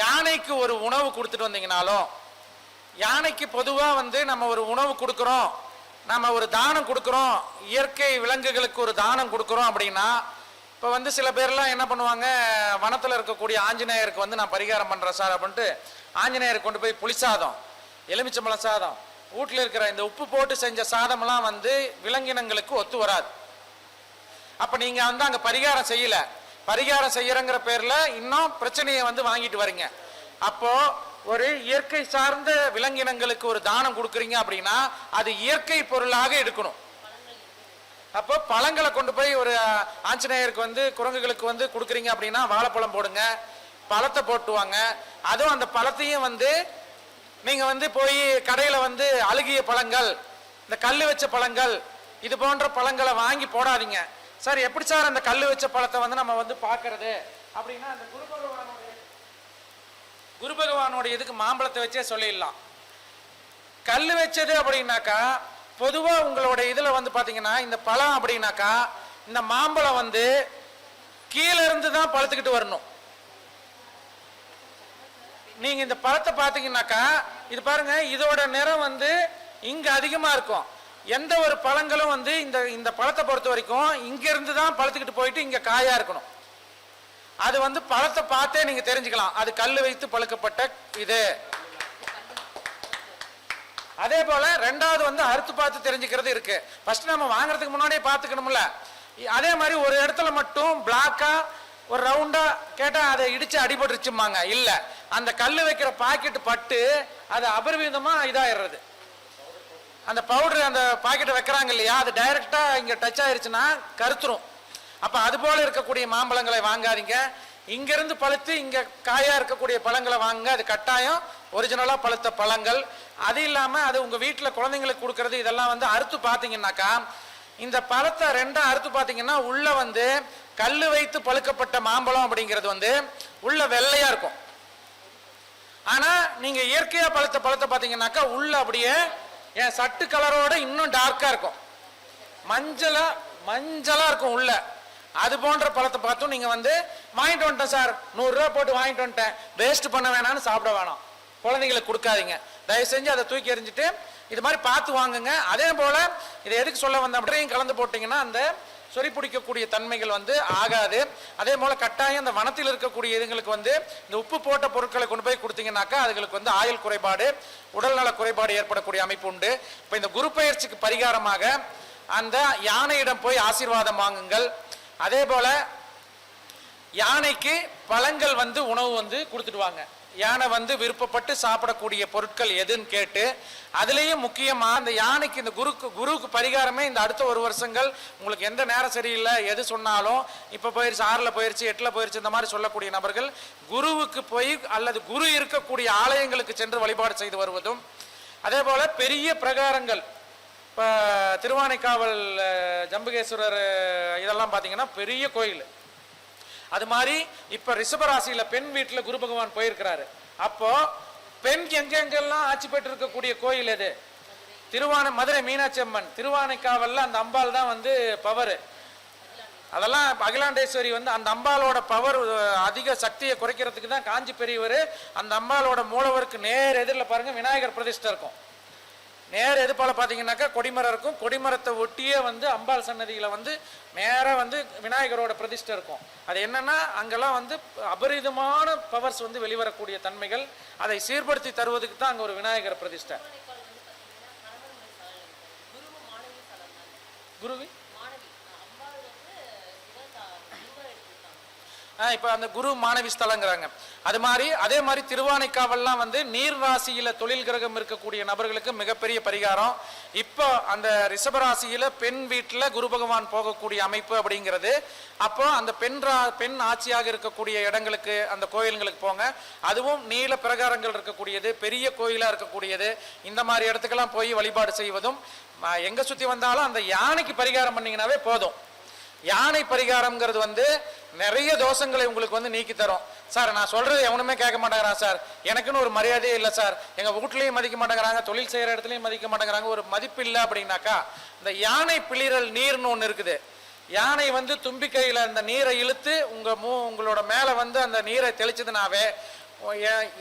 யானைக்கு ஒரு உணவு கொடுத்துட்டு வந்தீங்கனாலும், யானைக்கு பொதுவா வந்து நம்ம ஒரு உணவு கொடுக்கிறோம், நம்ம ஒரு தானம் கொடுக்கிறோம், இயற்கை விலங்குகளுக்கு ஒரு தானம் கொடுக்கிறோம் அப்படின்னா, இப்போ வந்து சில பேர்லாம் என்ன பண்ணுவாங்க, வனத்தில் இருக்கக்கூடிய ஆஞ்சநேயருக்கு வந்து நான் பரிகாரம் பண்றேன் சார் அப்படின்ட்டு ஆஞ்சநேயருக்கு கொண்டு போய் புளிசாதம், எலுமிச்சம்பழம் சாதம், வீட்டில் இருக்கிற இந்த உப்பு போட்டு செஞ்ச சாதம்லாம் வந்து விலங்கினங்களுக்கு ஒத்து வராது. அப்ப நீங்க வந்து அங்க பரிகாரம் செய்யல, பரிகாரம் செய்யறங்கிற பேர்ல இன்னும் பிரச்சனையை வந்து வாங்கிட்டு வரீங்க. அப்போ ஒரு இயற்கை சார்ந்த விலங்கினங்களுக்கு ஒரு தானம் கொடுக்குறீங்க அப்படின்னா அது இயற்கை பொருளாக எடுக்கணும். அப்போ பழங்களை கொண்டு போய் ஒரு ஆஞ்சநேயருக்கு வந்து குரங்குகளுக்கு வந்து கொடுக்குறீங்க அப்படின்னா வாழைப்பழம் போடுங்க, பழத்தை போட்டுவாங்க. அதுவும் அந்த பழத்தையும் வந்து நீங்க வந்து போய் கடையில வந்து அழுகிய பழங்கள், இந்த கல்லு வச்ச பழங்கள், இது போன்ற பழங்களை வாங்கி போடாதீங்க. சார் எப்படி சார் அந்த கல்லு வச்ச பழத்தை வந்து நம்ம வந்து பாக்குறது அப்படின்னா, அந்த குரு பகவானுடைய இதுக்கு மாம்பழத்தை வச்சே சொல்லிடலாம். கல்லு வச்சது அப்படின்னாக்கா பொதுவா உங்களோட இதுல வந்து பாத்தீங்கன்னா இந்த பழம் அப்படின்னாக்கா இந்த மாம்பழம் வந்து கீழே இருந்து தான் பழுத்துக்கிட்டு வரணும். நீங்க இந்த பழத்தை பாத்தீங்கன்னாக்கா இது பாருங்க, இதோட நிறம் வந்து இங்க அதிகமா இருக்கும். எந்த ஒரு பழங்களும் வந்து இந்த பழத்தை பொறுத்த வரைக்கும் இங்க இருந்து தான் பழுத்துக்கிட்டு போயிட்டு இங்க காயா இருக்கணும். அது வந்து பழத்தை பார்த்தே நீங்க தெரிஞ்சுக்கலாம் அது கல்லு வைத்து பழுக்கப்பட்ட இது. அதே போல ரெண்டாவது வந்து அறுத்து பார்த்து தெரிஞ்சுக்கிறது இருக்கு. ஃபர்ஸ்ட் நம்ம வாங்குறதுக்கு முன்னாடியே பார்த்துக்கணும்ல. அதே மாதிரி ஒரு இடத்துல மட்டும் பிளாக்கா ஒரு ரவுண்டா கேட்டா அதை இடிச்சு அடிபட்டுருச்சுமாங்க. இல்ல, அந்த கல்லு வைக்கிற பாக்கெட் பட்டு அது அபரிவிதமா இதாயிடுறது. அந்த பவுடர் அந்த பாக்கெட்டை வைக்கிறாங்க இல்லையா, அது டைரக்டா இங்க டச் ஆயிருச்சுன்னா கருத்துரும். அப்ப அது போல இருக்கக்கூடிய மாம்பழங்களை வாங்காதீங்க. இங்க இருந்து பழுத்து இங்க காயா இருக்கக்கூடிய பழங்களை வாங்குங்க. அது கட்டாயம் ஒரிஜினலா பழுத்த பழங்கள். அது இல்லாம அது உங்க வீட்டுல குழந்தைங்களுக்கு கொடுக்கறது இதெல்லாம் வந்து அறுத்து பாத்தீங்கன்னாக்கா, இந்த பழத்தை ரெண்டா அறுத்து பாத்தீங்கன்னா உள்ள வந்து கல்லு வைத்து பழுக்கப்பட்ட மாம்பழம் அப்படிங்கிறது வந்து உள்ள வெள்ளையா இருக்கும். ஆனா நீங்க இயற்கையா பழுத்த பழத்தை பாத்தீங்கன்னாக்கா உள்ள அப்படியே என் சட்டு கலரோட இன்னும் டார்க்கா இருக்கும், மஞ்சளா மஞ்சளா இருக்கும் உள்ள. அது போன்ற பழத்தை பார்த்தும் நீங்க வந்து வாங்கிட்டு வந்துட்டேன் சார், 100 ரூபா போட்டு வாங்கிட்டு வந்துட்டேன், வேஸ்ட் பண்ண வேணாம்னு சாப்பிட வேணாம், குழந்தைங்களுக்கு கொடுக்காதீங்க. தயவு செஞ்சு அதை தூக்கி எறிஞ்சிட்டு இது மாதிரி பார்த்து வாங்குங்க. அதே போல இதை எதுக்கு சொல்ல வந்த அப்படியும் கலந்து போட்டீங்கன்னா அந்த சொறி பிடிக்கக்கூடிய தன்மைகள் வந்து ஆகாது. அதே போல கட்டாயம் இந்த வனத்தில் இருக்கக்கூடிய இதுங்களுக்கு வந்து இந்த உப்பு போட்ட பொருட்களை கொண்டு போய் கொடுத்தீங்கன்னாக்கா அதுகளுக்கு வந்து ஆயுள் குறைபாடு, உடல்நல குறைபாடு ஏற்படக்கூடிய அமைப்பு உண்டு. இப்போ இந்த குரு பெயர்ச்சிக்கு பரிகாரமாக அந்த யானையிடம் போய் ஆசீர்வாதம் வாங்குங்கள். அதே போல யானைக்கு பழங்கள் வந்து உணவு வந்து கொடுத்துட்டு வாங்க. யானை வந்து விருப்பப்பட்டு சாப்பிடக்கூடிய பொருட்கள் எதுன்னு கேட்டு, அதுலேயும் முக்கியமா இந்த யானைக்கு இந்த குருக்கு பரிகாரமே இந்த அடுத்த 1 வருஷங்கள் உங்களுக்கு எந்த நேரம் சரியில்லை எது சொன்னாலும், இப்போ போயிருச்சு 6ல் போயிருச்சு 8ல் போயிருச்சு இந்த மாதிரி சொல்லக்கூடிய நபர்கள் குருவுக்கு போய் அல்லது குரு இருக்கக்கூடிய ஆலயங்களுக்கு சென்று வழிபாடு செய்து வருவதும், அதே போல பெரிய பிரகாரங்கள் இப்போ திருவானைக்காவல் ஜம்புகேஸ்வரர் இதெல்லாம் பார்த்தீங்கன்னா பெரிய கோயில். அது மாதிரி இப்ப ரிஷபராசியில பெண் வீட்டுல குரு பகவான் போயிருக்கிறாரு. அப்போ பெண் எங்கெங்கெல்லாம் ஆட்சி பெற்று இருக்கக்கூடிய கோயில் எது? மதுரை மீனாட்சி அம்மன். திருவானைக்காவல்ல அந்த அம்பாள் தான் வந்து பவர். அதெல்லாம் அகிலாண்டேஸ்வரி வந்து அந்த அம்பாலோட பவர் அதிக சக்தியை குறைக்கிறதுக்கு தான் காஞ்சி பெரியவர் அந்த அம்பாலோட மூலவருக்கு நேர் எதிரில் பாருங்க விநாயகர் பிரதிஷ்டை இருக்கும். நேர் எது போல பார்த்தீங்கன்னாக்கா கொடிமரம் இருக்கும். கொடிமரத்தை ஒட்டியே வந்து அம்பாள் சன்னதியில் வந்து நேராக வந்து விநாயகரோட பிரதிஷ்டை இருக்கும். அது என்னன்னா அங்கெல்லாம் வந்து அபரிதமான பவர்ஸ் வந்து வெளிவரக்கூடிய தன்மைகள், அதை சீர்படுத்தி தருவதுக்கு தான் அங்கே ஒரு விநாயகர் பிரதிஷ்டை. குருவி இப்போ அந்த குரு மாணவி ஸ்தலங்கிறாங்க. அது மாதிரி அதே மாதிரி திருவானைக்காவல்லாம் வந்து நீர் ராசியில தொழில் கிரகம் இருக்கக்கூடிய நபர்களுக்கு மிகப்பெரிய பரிகாரம். இப்போ அந்த ரிஷபராசியில பெண் வீட்டில் குரு பகவான் போகக்கூடிய அமைப்பு அப்படிங்கிறது. அப்போ அந்த பெண் ஆட்சியாக இருக்கக்கூடிய இடங்களுக்கு அந்த கோயில்களுக்கு போங்க. அதுவும் நீல பிரகாரங்கள் இருக்கக்கூடியது, பெரிய கோயிலா இருக்கக்கூடியது, இந்த மாதிரி இடத்துக்கெல்லாம் போய் வழிபாடு செய்வதும், எங்க சுத்தி வந்தாலும் அந்த யானைக்கு பரிகாரம் பண்ணீங்கன்னாவே போதும். யானை பரிகாரம்ங்கிறது வந்து நிறைய தோஷங்களை உங்களுக்கு வந்து நீக்கி தரும். சார் நான் சொல்றது எவனுமே கேட்க மாட்டேங்கிறான் சார், எனக்குன்னு ஒரு மரியாதையே இல்லை சார், எங்க வீட்லயும் மதிக்க மாட்டேங்கிறாங்க, தொழில் செய்யற இடத்துலயும் மதிக்க மாட்டேங்கிறாங்க, ஒரு மதிப்பு இல்லை அப்படின்னாக்கா இந்த யானை பிளிரல் நீர்னு ஒன்று இருக்குது. யானை வந்து தும்பிக்கையில அந்த நீரை இழுத்து உங்களோட மேல வந்து அந்த நீரை தெளிச்சதுனாவே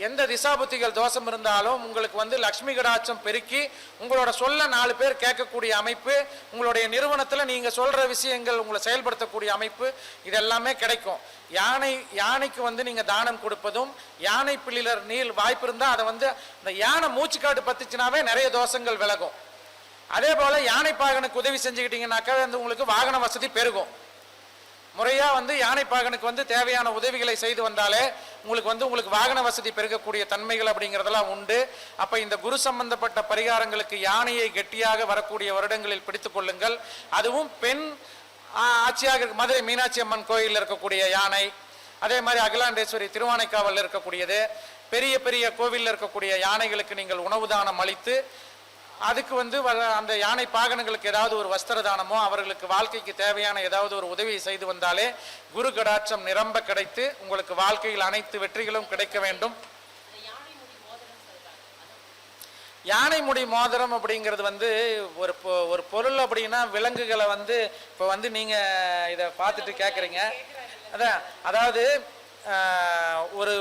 எந்த திசாபுத்திகள் தோஷம் இருந்தாலும் உங்களுக்கு வந்து லக்ஷ்மி கடாட்சம் பெருக்கி உங்களோட சொல்ல 4 பேர் கேட்கக்கூடிய அமைப்பு, உங்களுடைய நிறுவனத்தில் நீங்க சொல்ற விஷயங்கள் உங்களை செயல்படுத்தக்கூடிய அமைப்பு, இதெல்லாமே கிடைக்கும். யானைக்கு வந்து நீங்க தானம் கொடுப்பதும், யானை பிள்ளைலர் நீர் வாய்ப்பு இருந்தால் அதை வந்து இந்த யானை மூச்சுக்காடு பத்துச்சுனாவே நிறைய தோஷங்கள் விலகும். அதே போல யானை பாகனுக்கு உதவி செஞ்சுக்கிட்டீங்கன்னாக்கா வந்து உங்களுக்கு வாகன வசதி பெருகும். முறையா வந்து யானை பாகனுக்கு வந்து தேவையான உதவிகளை செய்து வந்தாலே உங்களுக்கு வாகன வசதி பெருகக்கூடிய தன்மைகள் அப்படிங்கிறதெல்லாம் உண்டு. அப்ப இந்த குரு சம்பந்தப்பட்ட பரிகாரங்களுக்கு யானையை கெட்டியாக வரக்கூடிய வருடங்களில் பிடித்துக் கொள்ளுங்கள். அதுவும் பெண் ஆட்சியாக மதுரை மீனாட்சி அம்மன் கோயிலில் இருக்கக்கூடிய யானை, அதே மாதிரி அகிலாண்டேஸ்வரி திருவானைக்காவலில் இருக்கக்கூடியது, பெரிய பெரிய கோவிலில் இருக்கக்கூடிய யானைகளுக்கு நீங்கள் உணவு தானம் அளித்து அதுக்கு வந்து அந்த யானை பாகனங்களுக்கு ஏதாவது ஒரு வஸ்திர தானமோ அவர்களுக்கு வாழ்க்கைக்கு தேவையான ஏதாவது ஒரு உதவியை செய்து வந்தாலே குரு கடாட்சம் நிரம்ப கிடைத்து உங்களுக்கு வாழ்க்கையில் அனைத்து வெற்றிகளும் கிடைக்க வேண்டும். யானை முடி மோதிரம் அப்படிங்கிறது வந்து ஒரு பொருள் அப்படின்னா விலங்குகளை வந்து இப்போ வந்து நீங்க இதை பார்த்துட்டு கேட்குறீங்க. அதாவது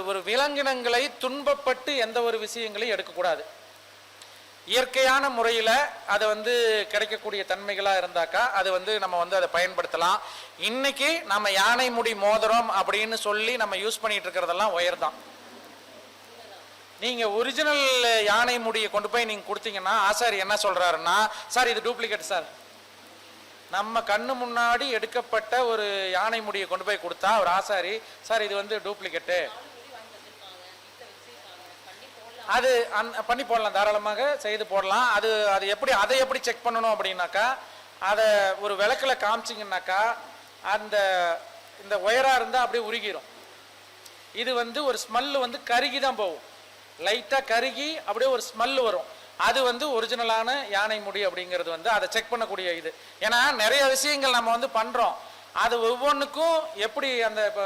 ஒரு விலங்கினங்களை துன்பப்பட்டு எந்த ஒரு விஷயங்களையும் எடுக்கக்கூடாது. இயற்கையான முறையில் அதை வந்து கிடைக்கக்கூடிய தன்மைகளாக இருந்தாக்கா அது வந்து நம்ம வந்து அதை பயன்படுத்தலாம். இன்னைக்கு நம்ம யானை முடி மோதிரம் அப்படின்னு சொல்லி நம்ம யூஸ் பண்ணிட்டு இருக்கிறதெல்லாம் ஒயர் தான். நீங்க ஒரிஜினல் யானை முடியை கொண்டு போய் நீங்க கொடுத்தீங்கன்னா ஆசாரி என்ன சொல்றாருன்னா, சார் இது டூப்ளிகேட் சார், நம்ம கண்ணு முன்னாடி எடுக்கப்பட்ட ஒரு யானை முடியை கொண்டு போய் கொடுத்தா ஒரு ஆசாரி, சார் இது வந்து டூப்ளிகேட்டு, அது பண்ணி போடலாம், தாராளமாக செய்து போடலாம். அது அது எப்படி அதை எப்படி செக் பண்ணணும் அப்படின்னாக்கா, அதை ஒரு விளக்கில் காமிச்சிங்கன்னாக்கா இந்த ஒயராக இருந்தால் அப்படியே உருகிரும். இது வந்து ஒரு ஸ்மெல்லு வந்து கருகி தான் போகும், லைட்டாக கருகி அப்படியே ஒரு ஸ்மெல்லு வரும். அது வந்து ஒரிஜினலான யானை முடி அப்படிங்கிறது வந்து அதை செக் பண்ணக்கூடிய இது. ஏன்னா நிறைய விஷயங்கள் நம்ம வந்து பண்ணுறோம், அது ஒவ்வொன்றுக்கும் எப்படி அந்த இப்போ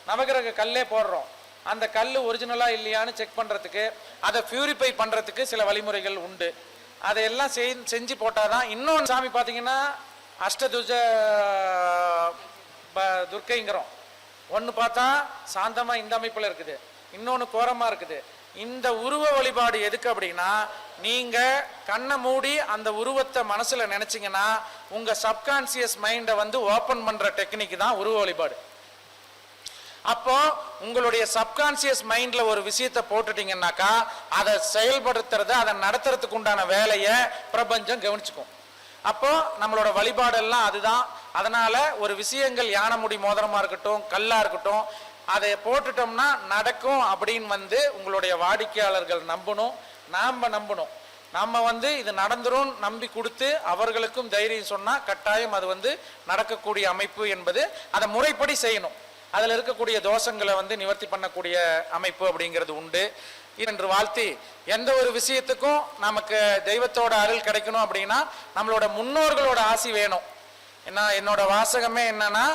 நவகிரக கல்லே போடுறோம், அந்த கல் ஒரிஜினலாக இல்லையான்னு செக் பண்ணுறதுக்கு, அதை பியூரிஃபை பண்ணுறதுக்கு சில வழிமுறைகள் உண்டு. அதையெல்லாம் செஞ்சு போட்டால் தான். இன்னொன்று சாமி பார்த்தீங்கன்னா அஷ்டதுஜ துர்க்கைங்கிறோம். ஒன்று பார்த்தா சாந்தமாக இந்த அமைப்பில் இருக்குது, இன்னொன்று கோரமாக இருக்குது. இந்த உருவ வழிபாடு எதுக்கு அப்படின்னா, நீங்கள் கண்ணை மூடி அந்த உருவத்தை மனசில் நினச்சிங்கன்னா உங்கள் சப்கான்சியஸ் மைண்டை வந்து ஓப்பன் பண்ணுற டெக்னிக் தான் உருவ வழிபாடு. அப்போ உங்களுடைய சப்கான்சியஸ் மைண்ட்ல ஒரு விஷயத்தை போட்டுட்டீங்கன்னாக்கா அதை செயல்படுத்துறது, அதை நடத்துறதுக்கு உண்டான வேலையை பிரபஞ்சம் கவனிச்சுக்கும். அப்போ நம்மளோட வழிபாடெல்லாம் அதுதான். அதனால ஒரு விஷயங்கள் யானை முடி மோதிரமா இருக்கட்டும், கல்லா இருக்கட்டும், அதை போட்டுட்டோம்னா நடக்கும் அப்படின்னு வந்து உங்களுடைய வாடிக்கையாளர்கள் நம்பணும், நாம நம்பணும். நம்ம வந்து இது நடந்துரும் நம்பி கொடுத்து அவர்களுக்கும் தைரியம் சொன்னா கட்டாயம் அது வந்து நடக்கக்கூடிய அமைப்பு என்பது, அதை முறைப்படி செய்யணும். அதில் இருக்கக்கூடிய தோஷங்களை வந்து நிவர்த்தி பண்ணக்கூடிய அமைப்பு அப்படிங்கிறது உண்டு என்று வாழ்த்தி, எந்த ஒரு விஷயத்துக்கும் நமக்கு தெய்வத்தோட அருள் கிடைக்கணும் அப்படின்னா நம்மளோட முன்னோர்களோட ஆசி வேணும். என்னோட வாசகமே என்னன்னா,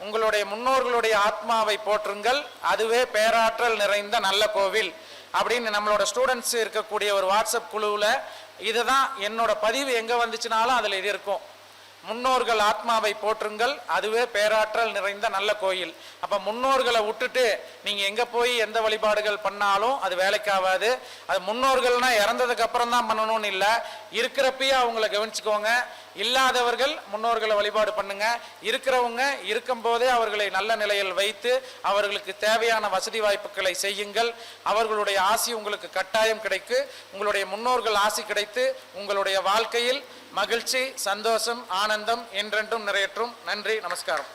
உங்களுடைய முன்னோர்களுடைய ஆத்மாவை போற்றுங்கள், அதுவே பேராற்றல் நிறைந்த நல்ல கோவில் அப்படின்னு நம்மளோட ஸ்டூடெண்ட்ஸ் இருக்கக்கூடிய ஒரு வாட்ஸ்அப் குழுவில் இதுதான் என்னோட பதிவு. எங்கே வந்துச்சுனாலும் அதில் இது இருக்கும், முன்னோர்கள் ஆத்மாவை போற்றுங்கள், அதுவே பேராற்றல் நிறைந்த நல்ல கோயில். அப்ப முன்னோர்களை விட்டுட்டு நீங்க எங்க போய் எந்த வழிபாடுகள் பண்ணாலும் அது வேலைக்காகாது. அது முன்னோர்கள்னா இறந்ததுக்கு அப்புறம் தான் பண்ணணும்னு இல்லை, இருக்கிறப்பயே அவங்கள கவனிச்சுக்கோங்க. இல்லாதவர்கள் முன்னோர்களை வழிபாடு பண்ணுங்க, இருக்கிறவங்க இருக்கும் போதே அவர்களை நல்ல நிலையில் வைத்து அவர்களுக்கு தேவையான வசதி வாய்ப்புகளை செய்யுங்கள். அவர்களுடைய ஆசி உங்களுக்கு கட்டாயம் கிடைக்கும். உங்களுடைய முன்னோர்கள் ஆசி கிடைத்து உங்களுடைய வாழ்க்கையில் மகிழ்ச்சி, சந்தோஷம், ஆனந்தம் என்றென்றும் நிறையற்றும். நன்றி, நமஸ்காரம்.